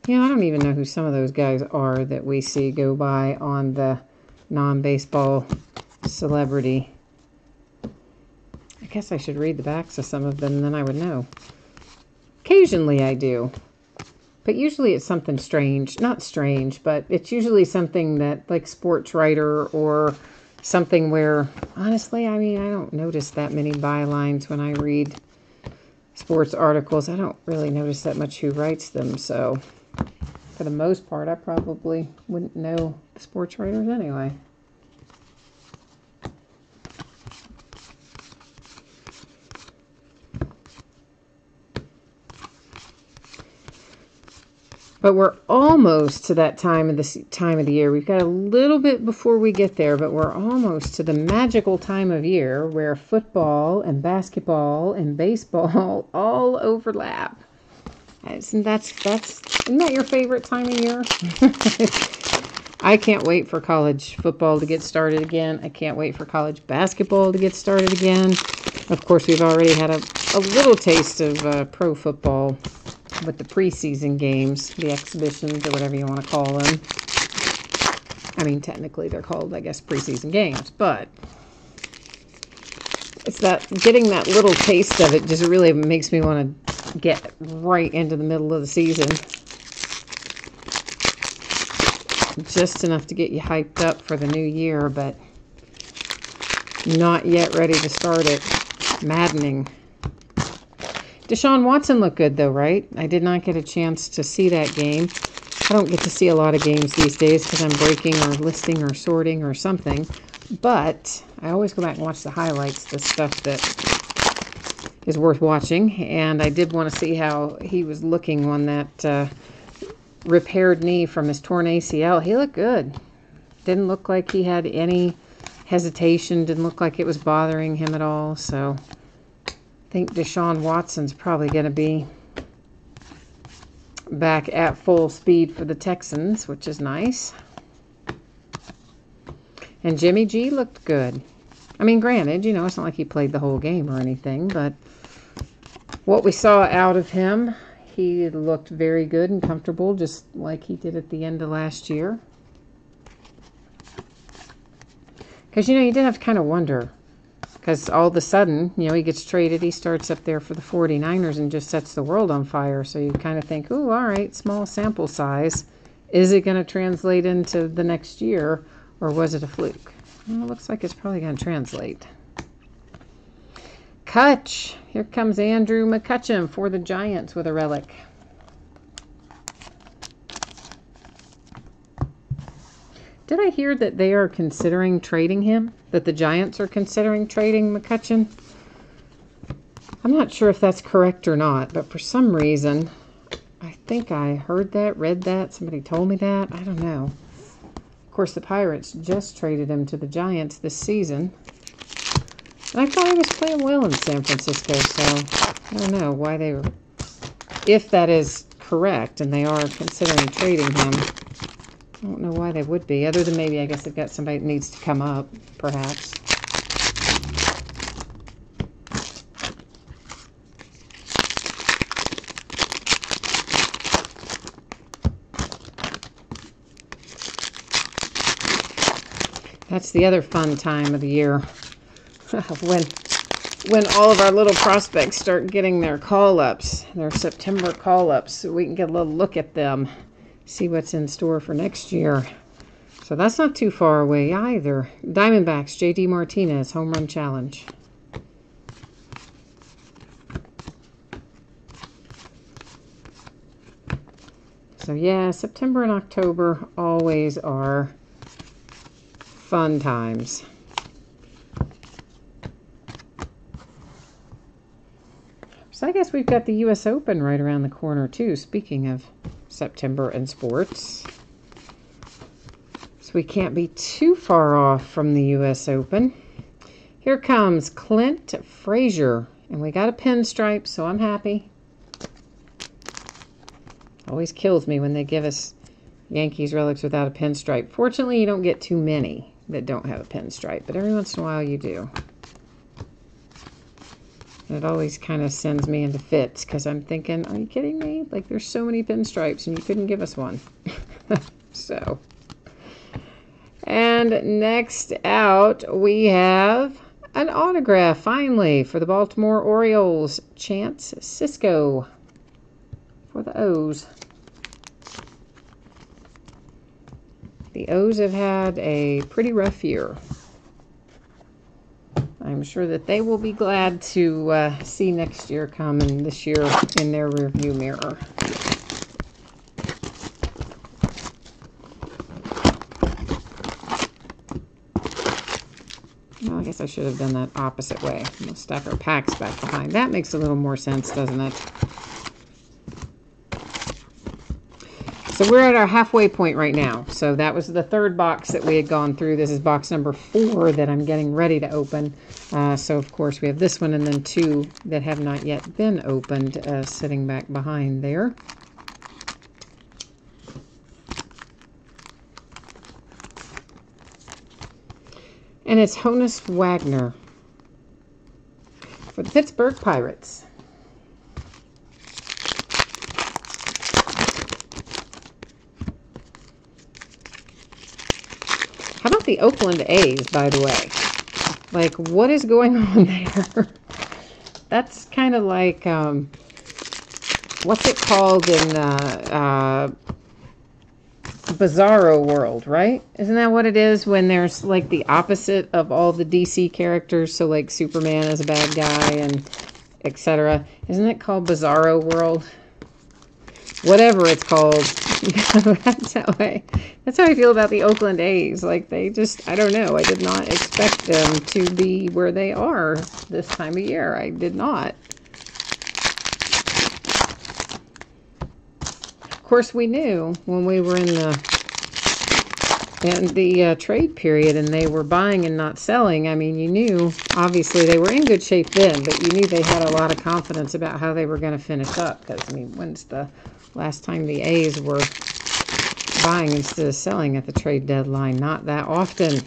Yeah, I don't even know who some of those guys are that we see go by on the non-baseball celebrity. I guess I should read the backs of some of them, then I would know. Occasionally I do. But usually it's something strange. Not strange, but it's usually something that, like sports writer or something where, honestly, I mean, I don't notice that many bylines when I read sports articles. I don't really notice that much who writes them, so... For the most part, I probably wouldn't know the sports writers anyway. But we're almost to that time of the year. We've got a little bit before we get there, but we're almost to the magical time of year where football and basketball and baseball all overlap. Isn't that your favorite time of year? I can't wait for college football to get started again. I can't wait for college basketball to get started again. Of course, we've already had a little taste of pro football with the preseason games, the exhibitions, or whatever you want to call them. I mean, technically they're called, I guess, preseason games, but it's that getting that little taste of it just really makes me want to get right into the middle of the season. Just enough to get you hyped up for the new year, but not yet ready to start it. Maddening. Deshaun Watson looked good, though, right? I did not get a chance to see that game. I don't get to see a lot of games these days because I'm breaking or listing or sorting or something. But I always go back and watch the highlights, the stuff that is worth watching. And I did want to see how he was looking on that repaired knee from his torn ACL. He looked good. Didn't look like he had any hesitation. Didn't look like it was bothering him at all. So I think Deshaun Watson's probably going to be back at full speed for the Texans, which is nice. And Jimmy G looked good. I mean, granted, you know, it's not like he played the whole game or anything, but what we saw out of him, he looked very good and comfortable, just like he did at the end of last year. Because, you know, you did have to kind of wonder. Because all of a sudden, you know, he gets traded. He starts up there for the 49ers and just sets the world on fire. So you kind of think, oh, all right, small sample size. Is it going to translate into the next year, or was it a fluke? Well, it looks like it's probably going to translate. Kutch. Here comes Andrew McCutcheon for the Giants with a relic. Did I hear that they are considering trading him? That the Giants are considering trading McCutcheon? I'm not sure if that's correct or not, but for some reason, I think I heard that, read that, somebody told me that. I don't know. Of course, the Pirates just traded him to the Giants this season. And I thought he was playing well in San Francisco, so I don't know why they were... If that is correct and they are considering trading him, I don't know why they would be, other than maybe I guess they've got somebody that needs to come up, perhaps. That's the other fun time of the year. when all of our little prospects start getting their call-ups, their September call-ups, so we can get a little look at them, see what's in store for next year. So that's not too far away either. Diamondbacks, J.D. Martinez, Home Run Challenge. So yeah, September and October always are fun times. So I guess we've got the U.S. Open right around the corner too, speaking of September and sports. So we can't be too far off from the U.S. Open. Here comes Clint Frazier. And we got a pinstripe, so I'm happy. Always kills me when they give us Yankees relics without a pinstripe. Fortunately, you don't get too many that don't have a pinstripe, but every once in a while you do. And it always kind of sends me into fits because I'm thinking, are you kidding me? Like, there's so many pinstripes and you couldn't give us one. So. And next out, we have an autograph, finally, for the Baltimore Orioles. Chance Sisco for the O's. The O's have had a pretty rough year. I'm sure that they will be glad to see next year come and this year in their rearview mirror. Well, I guess I should have done that opposite way. We'll stack our packs back behind. That makes a little more sense, doesn't it? So we're at our halfway point right now. So that was the third box that we had gone through. This is box number 4 that I'm getting ready to open. So of course we have this one and then 2 that have not yet been opened sitting back behind there. And it's Honus Wagner for the Pittsburgh Pirates. How about the Oakland A's, by the way? Like, what is going on there? That's kind of like, what's it called in Bizarro World, right? Isn't that what it is when there's like the opposite of all the DC characters? So like Superman is a bad guy and etc. Isn't it called Bizarro World? Whatever it's called. That's how I feel about the Oakland A's. Like they just, I don't know. I did not expect them to be where they are this time of year. I did not. Of course, we knew when we were in the trade period and they were buying and not selling. I mean, you knew, obviously, they were in good shape then, but you knew they had a lot of confidence about how they were going to finish up. Because, I mean, when's the last time the A's were buying instead of selling at the trade deadline? Not that often.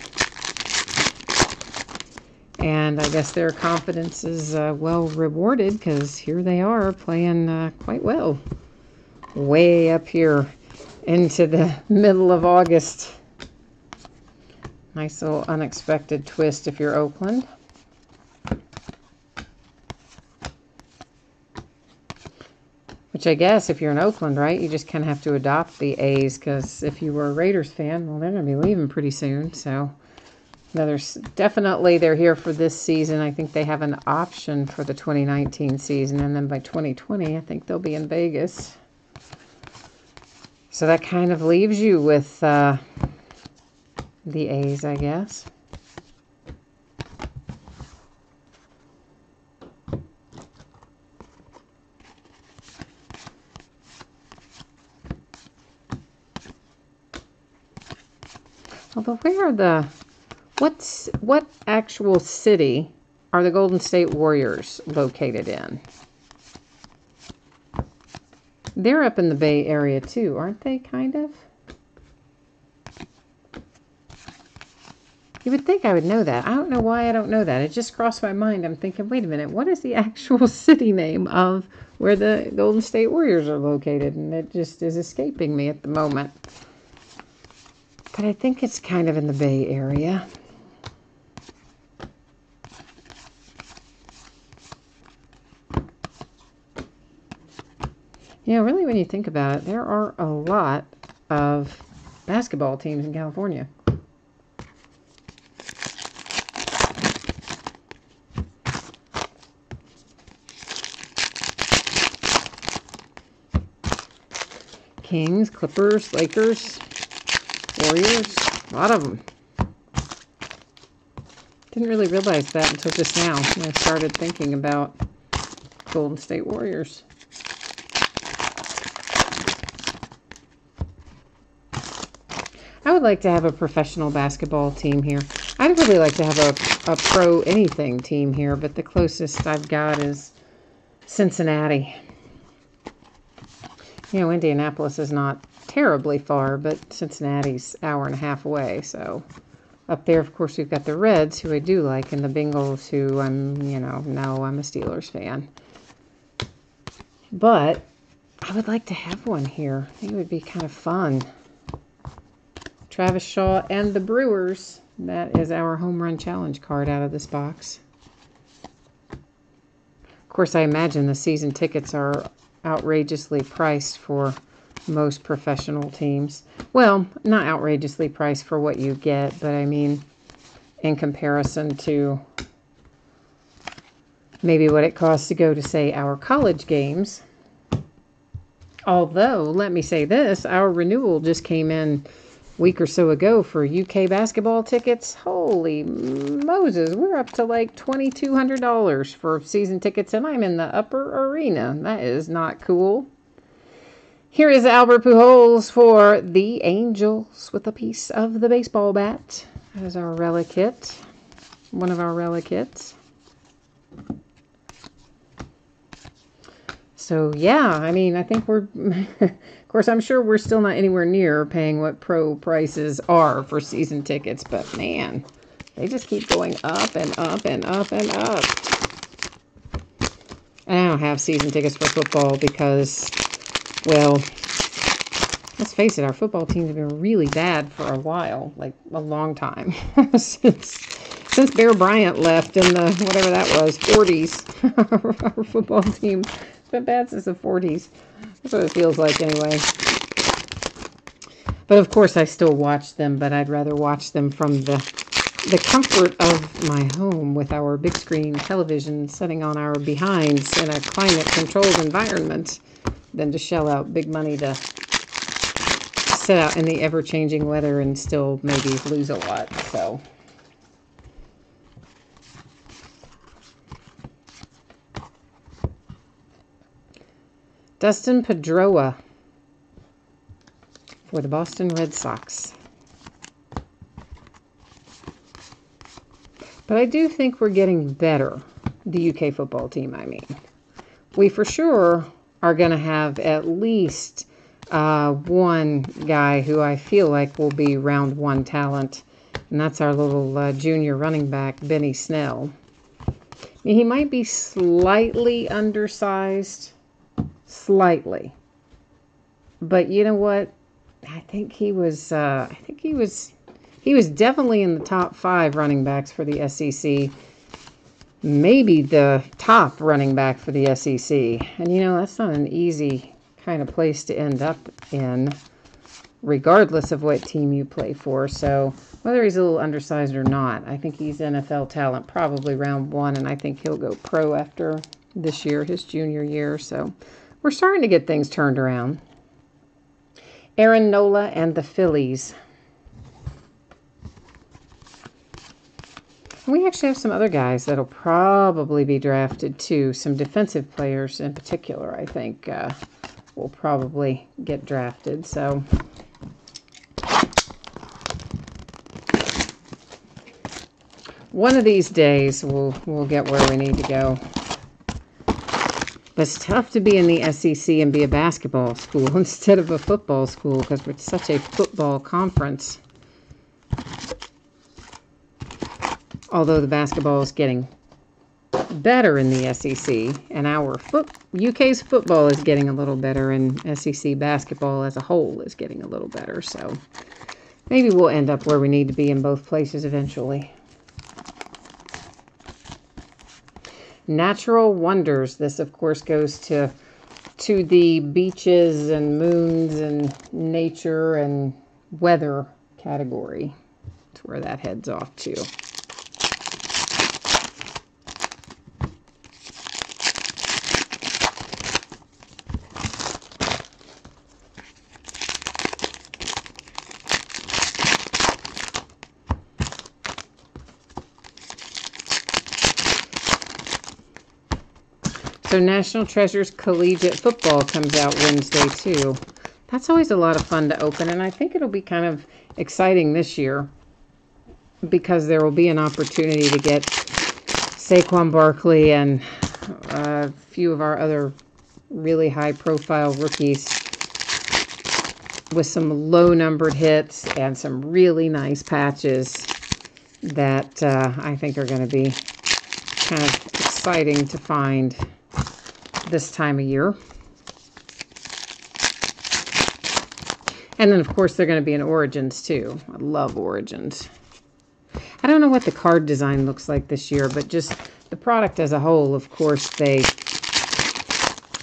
And I guess their confidence is well rewarded because here they are playing quite well. Way up here into the middle of August. Nice little unexpected twist if you're Oakland. Which I guess if you're in Oakland, right, you just kind of have to adopt the A's because if you were a Raiders fan, well, they're going to be leaving pretty soon. So, no, definitely they're here for this season. I think they have an option for the 2019 season. And then by 2020, I think they'll be in Vegas. So that kind of leaves you with the A's, I guess. Although what actual city are the Golden State Warriors located in? They're up in the Bay Area too, aren't they, kind of? You would think I would know that. I don't know why I don't know that. It just crossed my mind. I'm thinking, wait a minute, what is the actual city name of where the Golden State Warriors are located? And it just is escaping me at the moment. But I think it's kind of in the Bay Area. You know, really, when you think about it, there are a lot of basketball teams in California. Kings, Clippers, Lakers, Warriors, a lot of them. Didn't really realize that until just now when I started thinking about Golden State Warriors. I would like to have a professional basketball team here. I'd really like to have a pro anything team here, but the closest I've got is Cincinnati. You know, Indianapolis is not terribly far, but Cincinnati's an hour and a half away. So up there, of course, we've got the Reds, who I do like, and the Bengals, who I'm a Steelers fan. But I would like to have one here. I think it would be kind of fun. Travis Shaw and the Brewers. That is our home run challenge card out of this box. Of course, I imagine the season tickets are outrageously priced for most professional teams. Well, not outrageously priced for what you get, but I mean, in comparison to maybe what it costs to go to, say, our college games. Although, let me say this, our renewal just came in week or so ago for UK basketball tickets. Holy Moses, we're up to like $2,200 for season tickets, and I'm in the upper arena. That is not cool. Here is Albert Pujols for the Angels with a piece of the baseball bat as our relic hit. One of our relic hits. So, yeah, I mean, I think we're, of course, I'm sure we're still not anywhere near paying what pro prices are for season tickets, but man, they just keep going up and up and up and up. And I don't have season tickets for football because, well, let's face it, our football teams have been really bad for a while, like a long time, since Bear Bryant left in the, whatever that was, 40s, our football team. It's been bad since the 40s. That's what it feels like anyway. But of course I still watch them, but I'd rather watch them from the comfort of my home with our big screen television sitting on our behinds in a climate-controlled environment than to shell out big money to sit out in the ever-changing weather and still maybe lose a lot. So, Dustin Pedroia for the Boston Red Sox. But I do think we're getting better, the UK football team, I mean. We for sure are going to have at least one guy who I feel like will be round one talent, and that's our little junior running back, Benny Snell. I mean, he might be slightly undersized, slightly. But you know what? I think he was definitely in the top 5 running backs for the SEC. Maybe the top running back for the SEC. And you know, that's not an easy kind of place to end up in, regardless of what team you play for. So whether he's a little undersized or not, I think he's NFL talent, probably round 1, and I think he'll go pro after this year, his junior year. So we're starting to get things turned around. Aaron Nola and the Phillies. We actually have some other guys that'll probably be drafted too. Some defensive players in particular, I think, will probably get drafted. So, one of these days we'll get where we need to go. But it's tough to be in the SEC and be a basketball school instead of a football school because we're such a football conference. Although the basketball is getting better in the SEC, and our UK's football is getting a little better, and SEC basketball as a whole is getting a little better. So maybe we'll end up where we need to be in both places eventually. Natural wonders. This, of course, goes to the beaches and moons and nature and weather category. That's where that heads off to. So National Treasures Collegiate Football comes out Wednesday, too. That's always a lot of fun to open, and I think it'll be kind of exciting this year because there will be an opportunity to get Saquon Barkley and a few of our other really high-profile rookies with some low-numbered hits and some really nice patches that I think are going to be kind of exciting to find this time of year. And then, of course, they're going to be in Origins, too. I love Origins. I don't know what the card design looks like this year, but just the product as a whole, of course, they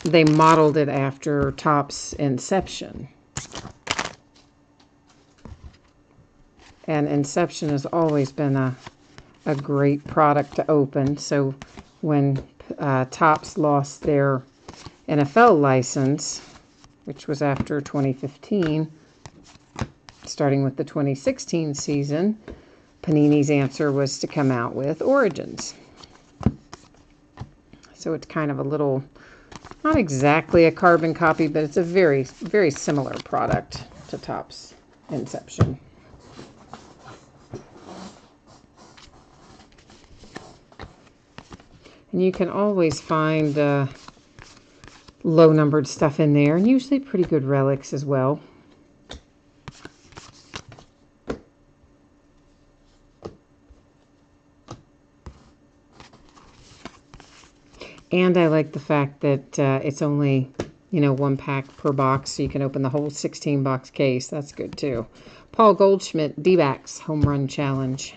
modeled it after Topps Inception. And Inception has always been a great product to open. So when Topps lost their NFL license, which was after 2015, starting with the 2016 season, Panini's answer was to come out with Origins. So it's kind of a little Not exactly a carbon copy, but it's a very, very similar product to Topps Inception. And you can always find low-numbered stuff in there, and usually pretty good relics as well. And I like the fact that it's only, you know, 1 pack per box, so you can open the whole 16-box case. That's good, too. Paul Goldschmidt, D-backs Home Run Challenge.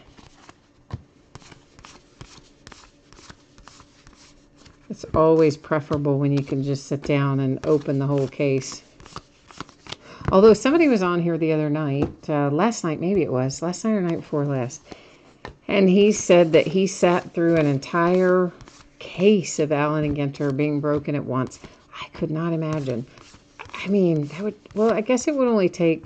It's always preferable when you can just sit down and open the whole case. Although somebody was on here the other night, last night maybe it was, last night or night before last, and he said that he sat through an entire case of Allen & Ginter being broken at once. I could not imagine. I mean, that would, well, I guess it would only take,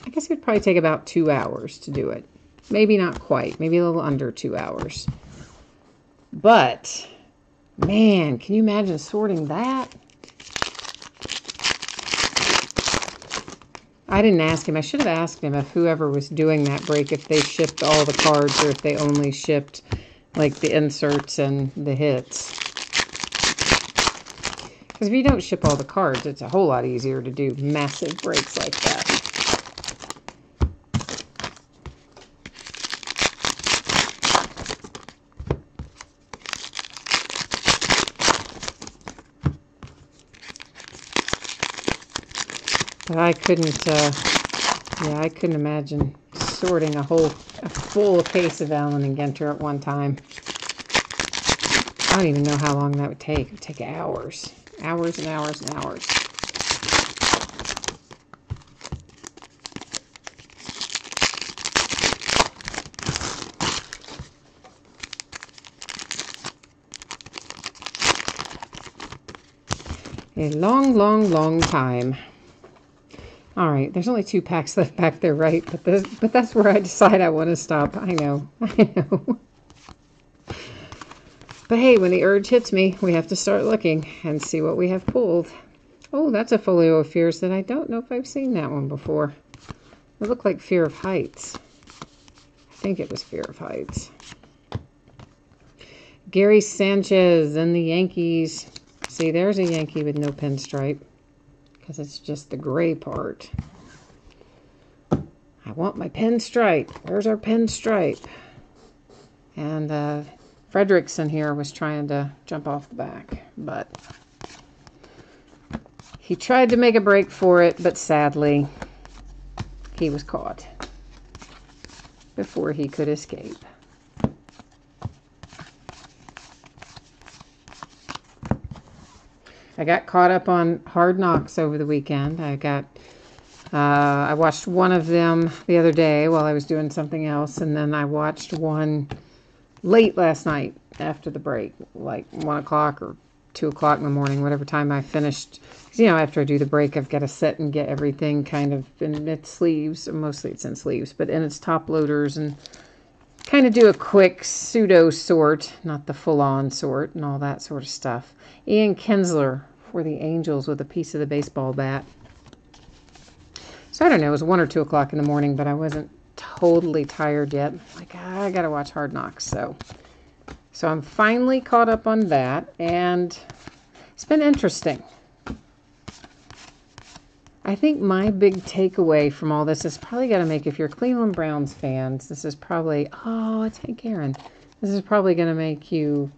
I guess it would probably take about 2 hours to do it. Maybe not quite, maybe a little under 2 hours. But, man, can you imagine sorting that? I didn't ask him. I should have asked him if whoever was doing that break, if they shipped all the cards or if they only shipped like the inserts and the hits. Because if you don't ship all the cards, it's a whole lot easier to do massive breaks like that. But I couldn't, yeah, I couldn't imagine sorting a full case of Allen & Ginter at one time. I don't even know how long that would take. It would take hours. Hours and hours and hours. A long, long, long time. All right, there's only 2 packs left back there, right? But that's where I decide I want to stop. I know. I know. But hey, when the urge hits me, we have to start looking and see what we have pulled. Oh, that's a Folio of Fears that I don't know if I've seen that one before. It looked like Fear of Heights. I think it was Fear of Heights. Gary Sanchez and the Yankees. See, there's a Yankee with no pinstripe because it's just the gray part. I want my pinstripe. Where's our pinstripe? And Fredrickson here was trying to jump off the back, but he tried to make a break for it, but sadly, he was caught before he could escape. I got caught up on Hard Knocks over the weekend. I watched one of them the other day while I was doing something else, and then I watched one late last night after the break, like 1 o'clock or 2 o'clock in the morning, whatever time I finished. Because, you know, after I do the break, I've got to sit and get everything kind of in its sleeves. Mostly it's in sleeves, but in its top loaders, and kind of do a quick pseudo sort, not the full-on sort and all that sort of stuff. Ian Kinsler for the Angels with a piece of the baseball bat. So I don't know, it was 1 or 2 o'clock in the morning, but I wasn't totally tired yet. Like, I gotta watch Hard Knocks. So I'm finally caught up on that, and it's been interesting. I think my big takeaway from all this is probably going to make, if you're Cleveland Browns fans, this is probably, oh, it's Hank Aaron. This is probably going to make you,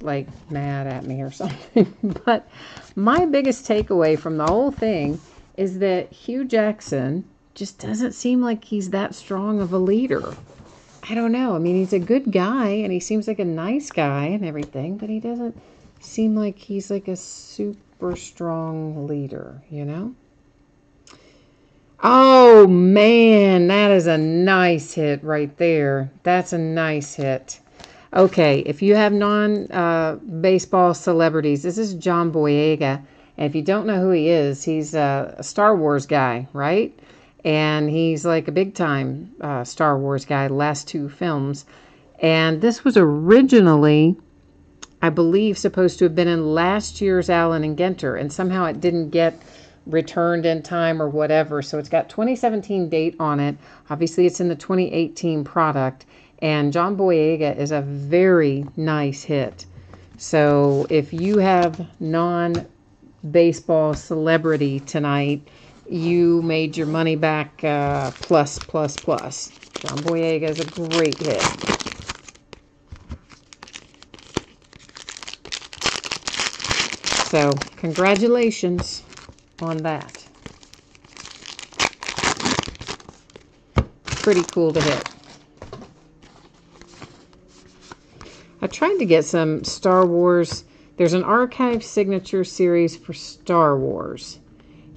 like, mad at me or something. But my biggest takeaway from the whole thing is that Hugh Jackson just doesn't seem like he's that strong of a leader. I don't know. I mean, he's a good guy, and he seems like a nice guy and everything, but he doesn't seem like he's like a super strong leader, you know? Oh, man, that is a nice hit right there. That's a nice hit. Okay, if you have non-baseball celebrities, this is John Boyega. And if you don't know who he is, he's a Star Wars guy, right? And he's like a big-time Star Wars guy, last 2 films. And this was originally I believe, supposed to have been in last year's Allen and Genter, and somehow it didn't get returned in time or whatever. So it's got 2017 date on it. Obviously, it's in the 2018 product, and John Boyega is a very nice hit. So if you have non-baseball celebrity tonight, you made your money back plus, plus, plus. John Boyega is a great hit. So, congratulations on that. Pretty cool to hit. I tried to get some Star Wars. There's an archive signature series for Star Wars.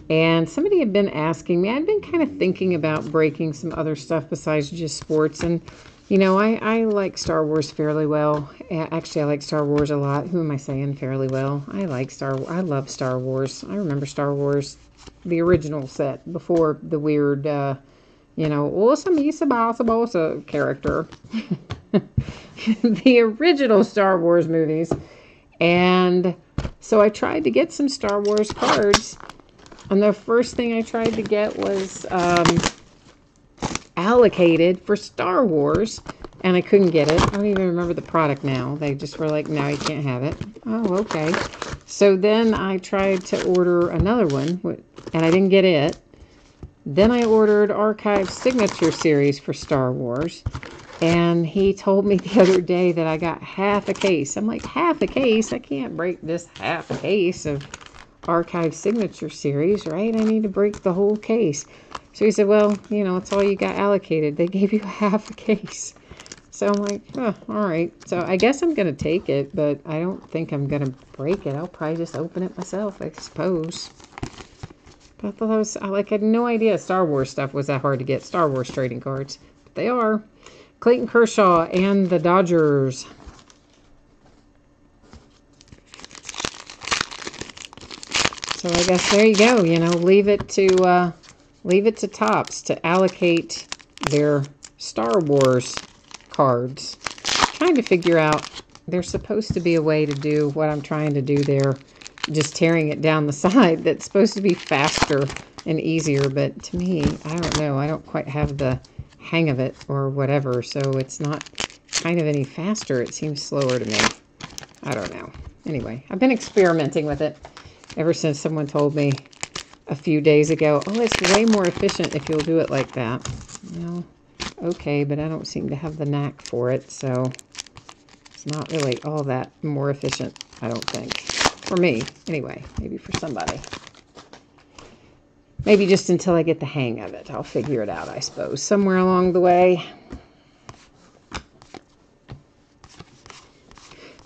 And somebody had been asking me, I'd been kind of thinking about breaking some other stuff besides just sports. And, you know, I like Star Wars fairly well. Actually, I like Star Wars a lot. Who am I saying fairly well? I love Star Wars. I remember Star Wars, the original set, before the weird, Osa Misa Bosa character. The original Star Wars movies. And so I tried to get some Star Wars cards. And the first thing I tried to get was allocated for Star Wars, and I couldn't get it. I don't even remember the product now. They just were like, no, you can't have it. Oh, okay. So then I tried to order another one, and I didn't get it. Then I ordered Archive Signature Series for Star Wars, and he told me the other day that I got half a case. I'm like, half a case? I can't break this half a case of Archive Signature Series, right? I need to break the whole case. So he said, well, it's all you got allocated. They gave you half a case. So I'm like, oh, all right. So I guess I'm going to take it, but I don't think I'm going to break it. I'll probably just open it myself, I suppose. But I thought I had no idea Star Wars stuff was that hard to get. Star Wars trading cards. But they are. Clayton Kershaw and the Dodgers. So I guess there you go. Leave it to Topps to allocate their Star Wars cards. Trying to figure out, there's supposed to be a way to do what I'm trying to do there, just tearing it down the side. That's supposed to be faster and easier, but to me, I don't know. I don't quite have the hang of it or whatever, so it's not kind of any faster. It seems slower to me. I don't know. Anyway, I've been experimenting with it ever since someone told me a few days ago, oh, it's way more efficient if you'll do it like that. Okay, but I don't seem to have the knack for it, so it's not really all that more efficient, I don't think. For me, anyway. Maybe for somebody. Maybe just until I get the hang of it. I'll figure it out, I suppose, somewhere along the way.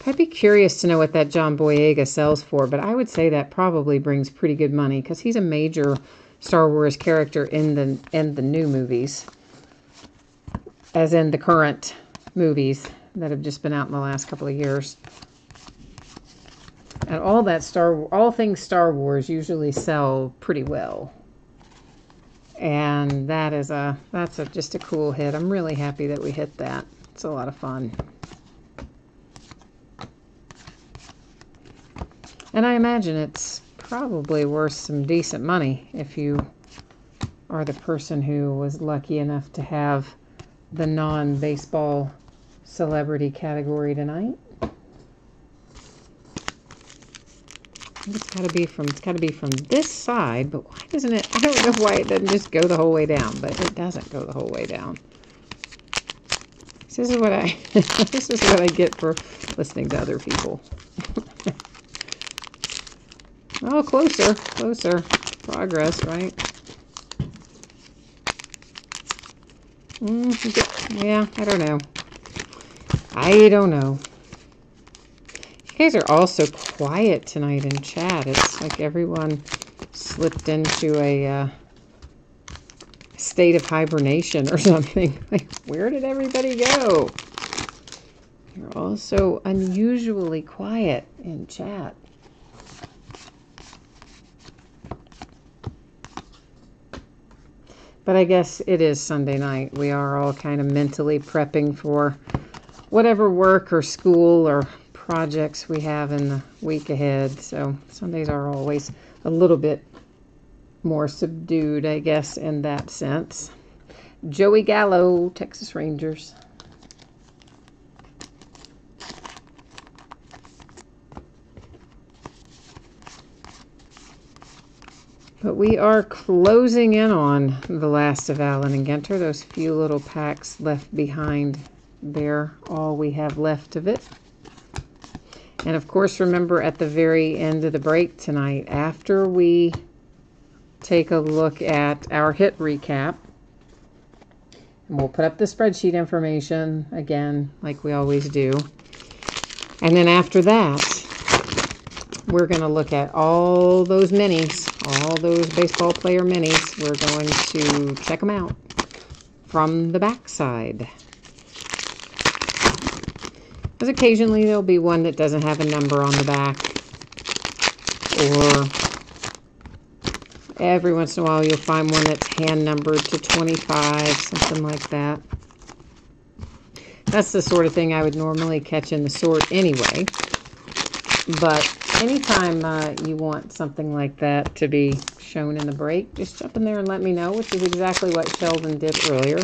I'd be curious to know what that John Boyega sells for, but I would say that probably brings pretty good money because he's a major Star Wars character in the new movies, as in the current movies that have just been out in the last couple of years. And all things Star Wars usually sell pretty well. And that's just a cool hit. I'm really happy that we hit that. It's a lot of fun. And I imagine it's probably worth some decent money if you are the person who was lucky enough to have the non-baseball celebrity category tonight. It's got to be from this side, but why doesn't it? I don't know why it doesn't just go the whole way down, but it doesn't go the whole way down. This is what I get for listening to other people. Oh, closer. Progress, right? Yeah, I don't know. You guys are all so quiet tonight in chat. It's like everyone slipped into a state of hibernation or something. Like, where did everybody go? You're all so unusually quiet in chat. But I guess it is Sunday night. We are all kind of mentally prepping for whatever work or school or projects we have in the week ahead. So Sundays are always a little bit more subdued, I guess, in that sense. Joey Gallo, Texas Rangers. But we are closing in on the last of Allen and Ginter. Those few little packs left behind there, all we have left of it. And of course, remember at the very end of the break tonight, after we take a look at our hit recap, and we'll put up the spreadsheet information again, like we always do. And then after that, we're going to look at all those minis, all those baseball player minis. We're going to check them out from the backside. Because occasionally there'll be one that doesn't have a number on the back. Or every once in a while you'll find one that's hand numbered to 25, something like that. That's the sort of thing I would normally catch in the sort anyway. But anytime you want something like that to be shown in the break, just jump in there and let me know, which is exactly what Sheldon did earlier,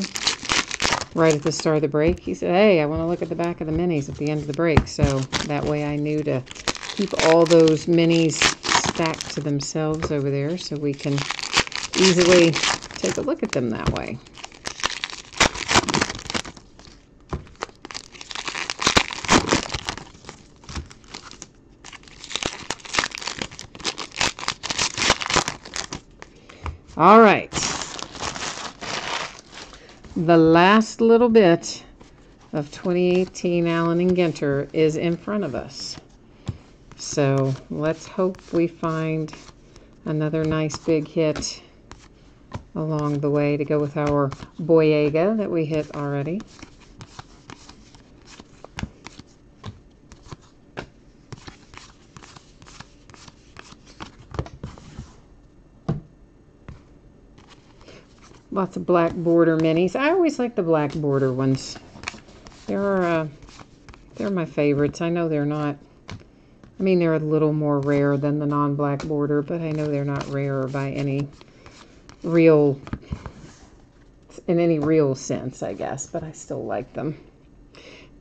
right at the start of the break. He said, hey, I want to look at the back of the minis at the end of the break. So that way I knew to keep all those minis stacked to themselves over there so we can easily take a look at them that way. All right, the last little bit of 2018 Allen and Ginter is in front of us. So let's hope we find another nice big hit along the way to go with our Boyega that we hit already. Lots of black border minis. I always like the black border ones. They're my favorites. I know they're not, I mean, they're a little more rare than the non-black border, but I know they're not rare by any real, in any real sense, I guess, but I still like them.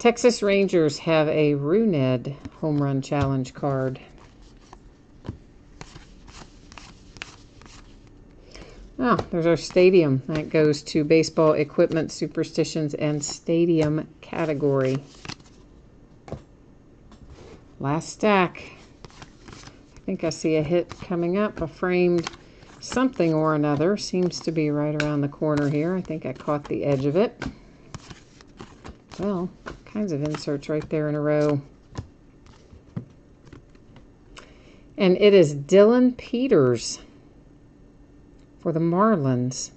Texas Rangers have a Runed Home Run Challenge card. Oh, there's our stadium. That goes to baseball equipment, superstitions, and stadium category. Last stack. I think I see a hit coming up. A framed something or another. Seems to be right around the corner here. I think I caught the edge of it. Well, kinds of inserts right there in a row. And it is Dylan Peters for the Marlins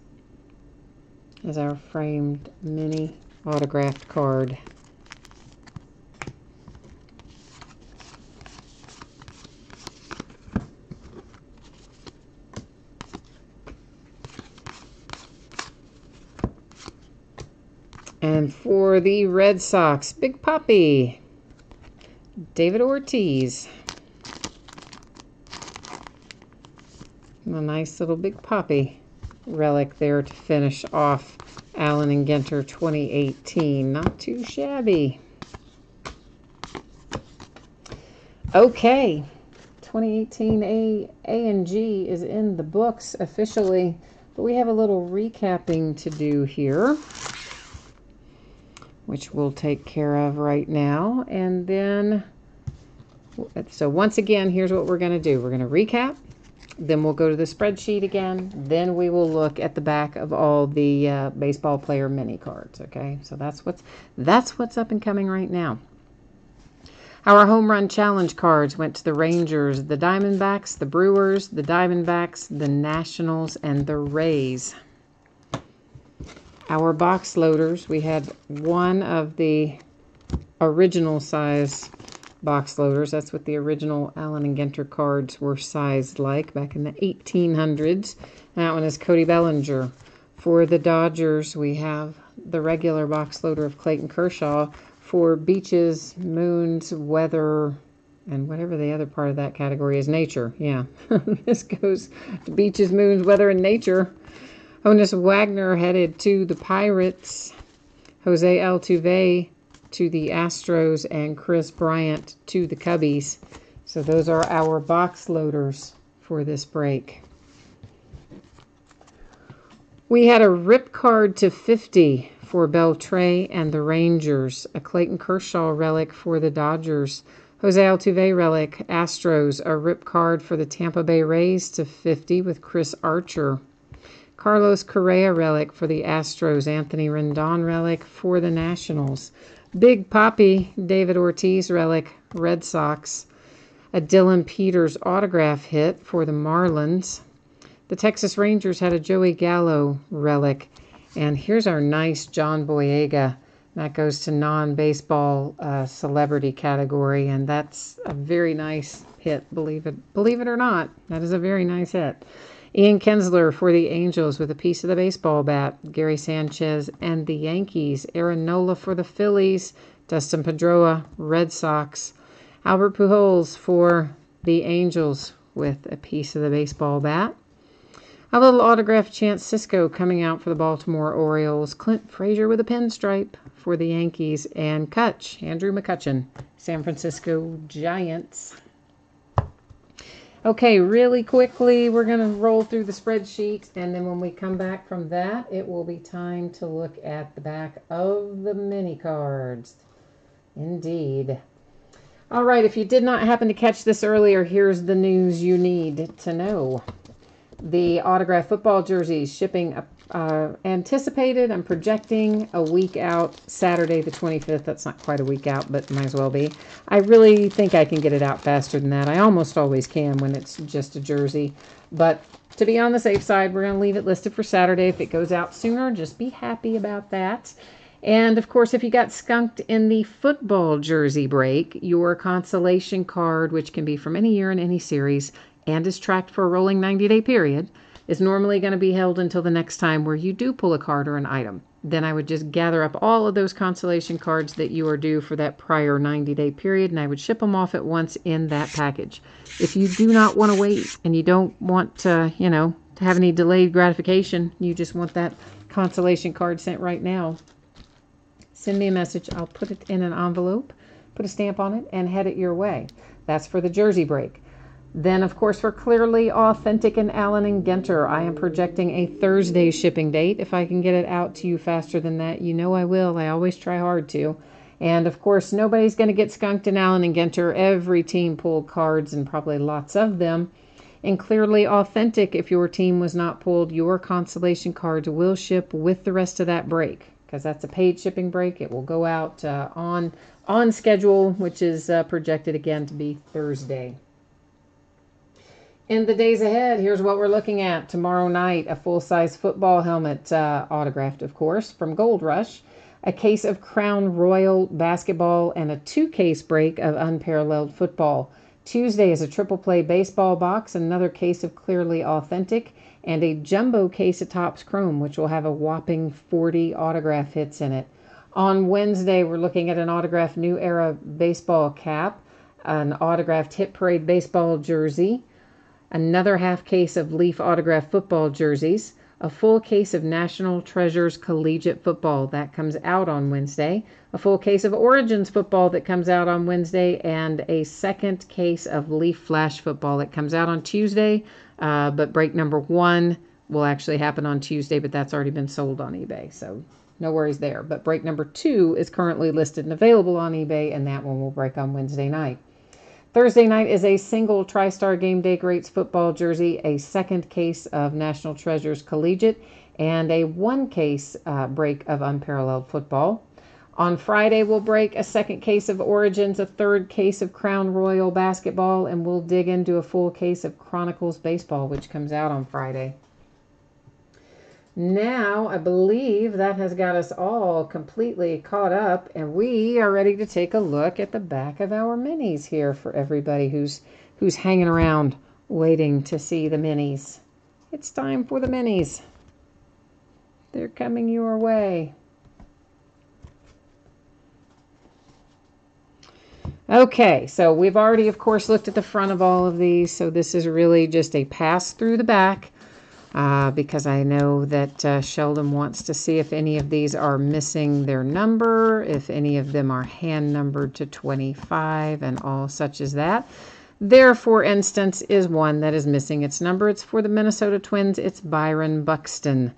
as our framed mini autographed card. And for the Red Sox, Big Papi, David Ortiz. A nice little Big Papi relic there to finish off Allen and Ginter 2018. Not too shabby. Okay, 2018 A and G is in the books officially, but we have a little recapping to do here, which we'll take care of right now. And then, so once again, here's what we're going to do. We're going to recap. Then we'll go to the spreadsheet again. Then we will look at the back of all the baseball player mini cards. Okay, so that's what's up and coming right now. Our home run challenge cards went to the Rangers, the Diamondbacks, the Brewers, the Diamondbacks, the Nationals, and the Rays. Our box loaders, we had one of the original size box loaders. That's what the original Allen and Ginter cards were sized like back in the 1800s. That one is Cody Bellinger. For the Dodgers, we have the regular box loader of Clayton Kershaw. for beaches, moons, weather, and whatever the other part of that category is, nature. Yeah, this goes to beaches, moons, weather, and nature. Honus Wagner headed to the Pirates. Jose Altuve to the Astros, and Chris Bryant to the Cubbies. So those are our box loaders for this break. We had a rip card to 50 for Beltre and the Rangers, a Clayton Kershaw relic for the Dodgers, Jose Altuve relic, Astros, a rip card for the Tampa Bay Rays to 50 with Chris Archer, Carlos Correa relic for the Astros, Anthony Rendon relic for the Nationals, Big Papi David Ortiz relic, Red Sox, a Dylan Peters autograph hit for the Marlins. The Texas Rangers had a Joey Gallo relic. And here's our nice John Boyega. That goes to non-baseball celebrity category, and that's a very nice hit, believe it or not. That is a very nice hit. Ian Kinsler for the Angels with a piece of the baseball bat. Gary Sanchez and the Yankees. Aaron Nola for the Phillies. Dustin Pedroia, Red Sox. Albert Pujols for the Angels with a piece of the baseball bat. A little autographed Chance Sisco coming out for the Baltimore Orioles. Clint Frazier with a pinstripe for the Yankees. And Kutch, Andrew McCutchen, San Francisco Giants. Okay, really quickly, we're going to roll through the spreadsheet. And then when we come back from that, it will be time to look at the back of the mini cards. Indeed. All right, if you did not happen to catch this earlier, here's the news you need to know. The autographed football jerseys shipping anticipated. I'm projecting a week out, Saturday the 25th. That's not quite a week out, but might as well be. I really think I can get it out faster than that. I almost always can when it's just a jersey. But to be on the safe side, we're going to leave it listed for Saturday. If it goes out sooner, just be happy about that. And, of course, if you got skunked in the football jersey break, your consolation card, which can be from any year in any series, and is tracked for a rolling 90-day period, is normally going to be held until the next time where you do pull a card or an item. Then I would just gather up all of those consolation cards that you are due for that prior 90-day period, and I would ship them off at once in that package. If you do not want to wait and you don't want to, to have any delayed gratification, you just want that consolation card sent right now, send me a message. I'll put it in an envelope, put a stamp on it, and head it your way. That's for the jersey break. Then, of course, for Clearly Authentic and Allen and Genter, I am projecting a Thursday shipping date. If I can get it out to you faster than that, you know I will. I always try hard to. And, of course, nobody's going to get skunked in Allen and Genter. Every team pulled cards, and probably lots of them. And Clearly Authentic, if your team was not pulled, your consolation cards will ship with the rest of that break, because that's a paid shipping break. It will go out on schedule, which is projected again to be Thursday. In the days ahead, here's what we're looking at. Tomorrow night, a full-size football helmet, autographed, of course, from Gold Rush, a case of Crown Royal basketball, and a 2-case break of Unparalleled football. Tuesday is a triple play baseball box, another case of Clearly Authentic, and a jumbo case of Topps Chrome, which will have a whopping 40 autograph hits in it. On Wednesday, we're looking at an autographed New Era baseball cap, an autographed Hit Parade baseball jersey, another half case of Leaf autographed football jerseys, a full case of National Treasures collegiate football that comes out on Wednesday, a full case of Origins football that comes out on Wednesday, and a second case of Leaf Flash football that comes out on Tuesday, but break number 1 will actually happen on Tuesday, but that's already been sold on eBay, so no worries there. But break number 2 is currently listed and available on eBay, and that one will break on Wednesday night. Thursday night is a single TriStar Game Day Greats football jersey, a second case of National Treasures Collegiate, and a 1-case break of Unparalleled football. On Friday, we'll break a second case of Origins, a third case of Crown Royal basketball, and we'll dig into a full case of Chronicles baseball, which comes out on Friday. Now, I believe that has got us all completely caught up, and we are ready to take a look at the back of our minis here for everybody who's hanging around waiting to see the minis. It's time for the minis. They're coming your way. Okay, so we've already, of course, looked at the front of all of these. So this is really just a pass through the back because I know that Sheldon wants to see if any of these are missing their number, if any of them are hand numbered to 25 and all such as that. There, for instance, is one that is missing its number. It's for the Minnesota Twins. It's Byron Buxton.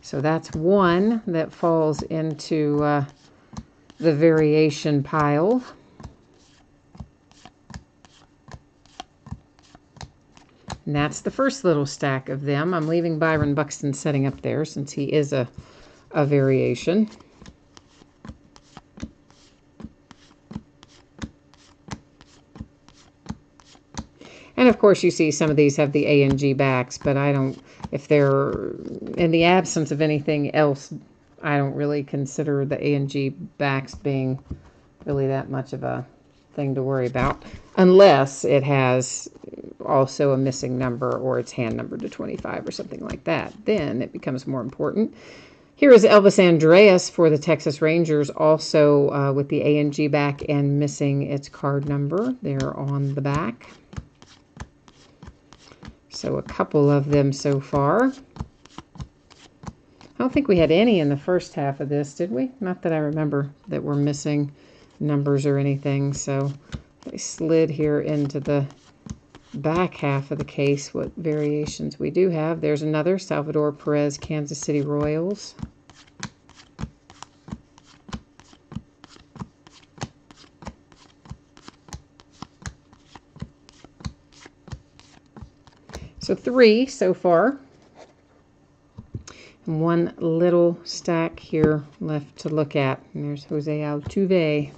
So that's one that falls into the variation pile. And that's the first little stack of them. I'm leaving Byron Buxton setting up there since he is a variation. And of course you see some of these have the A and G backs, but I don't, if they're in the absence of anything else, I don't really consider the A and G backs being really that much of a thing to worry about, unless it has also a missing number or it's hand numbered to 25 or something like that. Then it becomes more important. Here is Elvis Andreas for the Texas Rangers, also with the A and G back and missing its card number there on the back. So a couple of them so far. I don't think we had any in the first half of this, did we? Not that I remember that we're missing numbers or anything. So I slid here into the back half of the case what variations we do have. There's another Salvador Perez, Kansas City Royals. So 3 so far. And one little stack here left to look at. And there's Jose Altuve.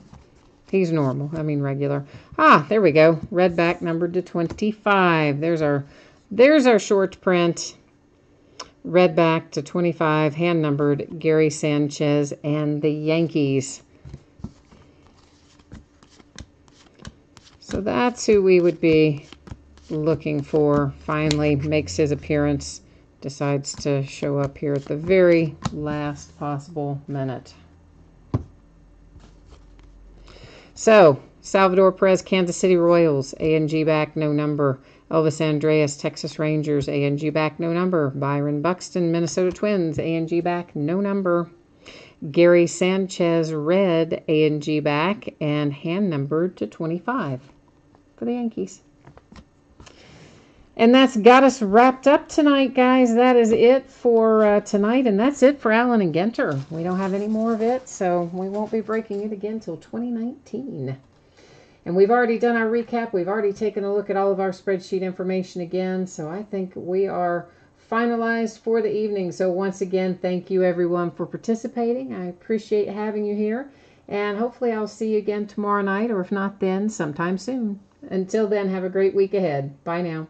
He's normal, I mean regular. Ah, there we go. Red back numbered to 25. There's our short print. Red back to 25, hand numbered, Gary Sanchez and the Yankees. So that's who we would be looking for. Finally makes his appearance, decides to show up here at the very last possible minute. So Salvador Perez, Kansas City Royals, A and G back, no number. Elvis Andreas, Texas Rangers, A and G back, no number. Byron Buxton, Minnesota Twins, A and G back, no number. Gary Sanchez, red, A and G back, and hand numbered to 25 for the Yankees. And that's got us wrapped up tonight, guys. That is it for tonight, and that's it for Allen and Ginter. We don't have any more of it, so we won't be breaking it again until 2019. And we've already done our recap. We've already taken a look at all of our spreadsheet information again, so I think we are finalized for the evening. So once again, thank you everyone for participating. I appreciate having you here, and hopefully I'll see you again tomorrow night, or if not then, sometime soon. Until then, have a great week ahead. Bye now.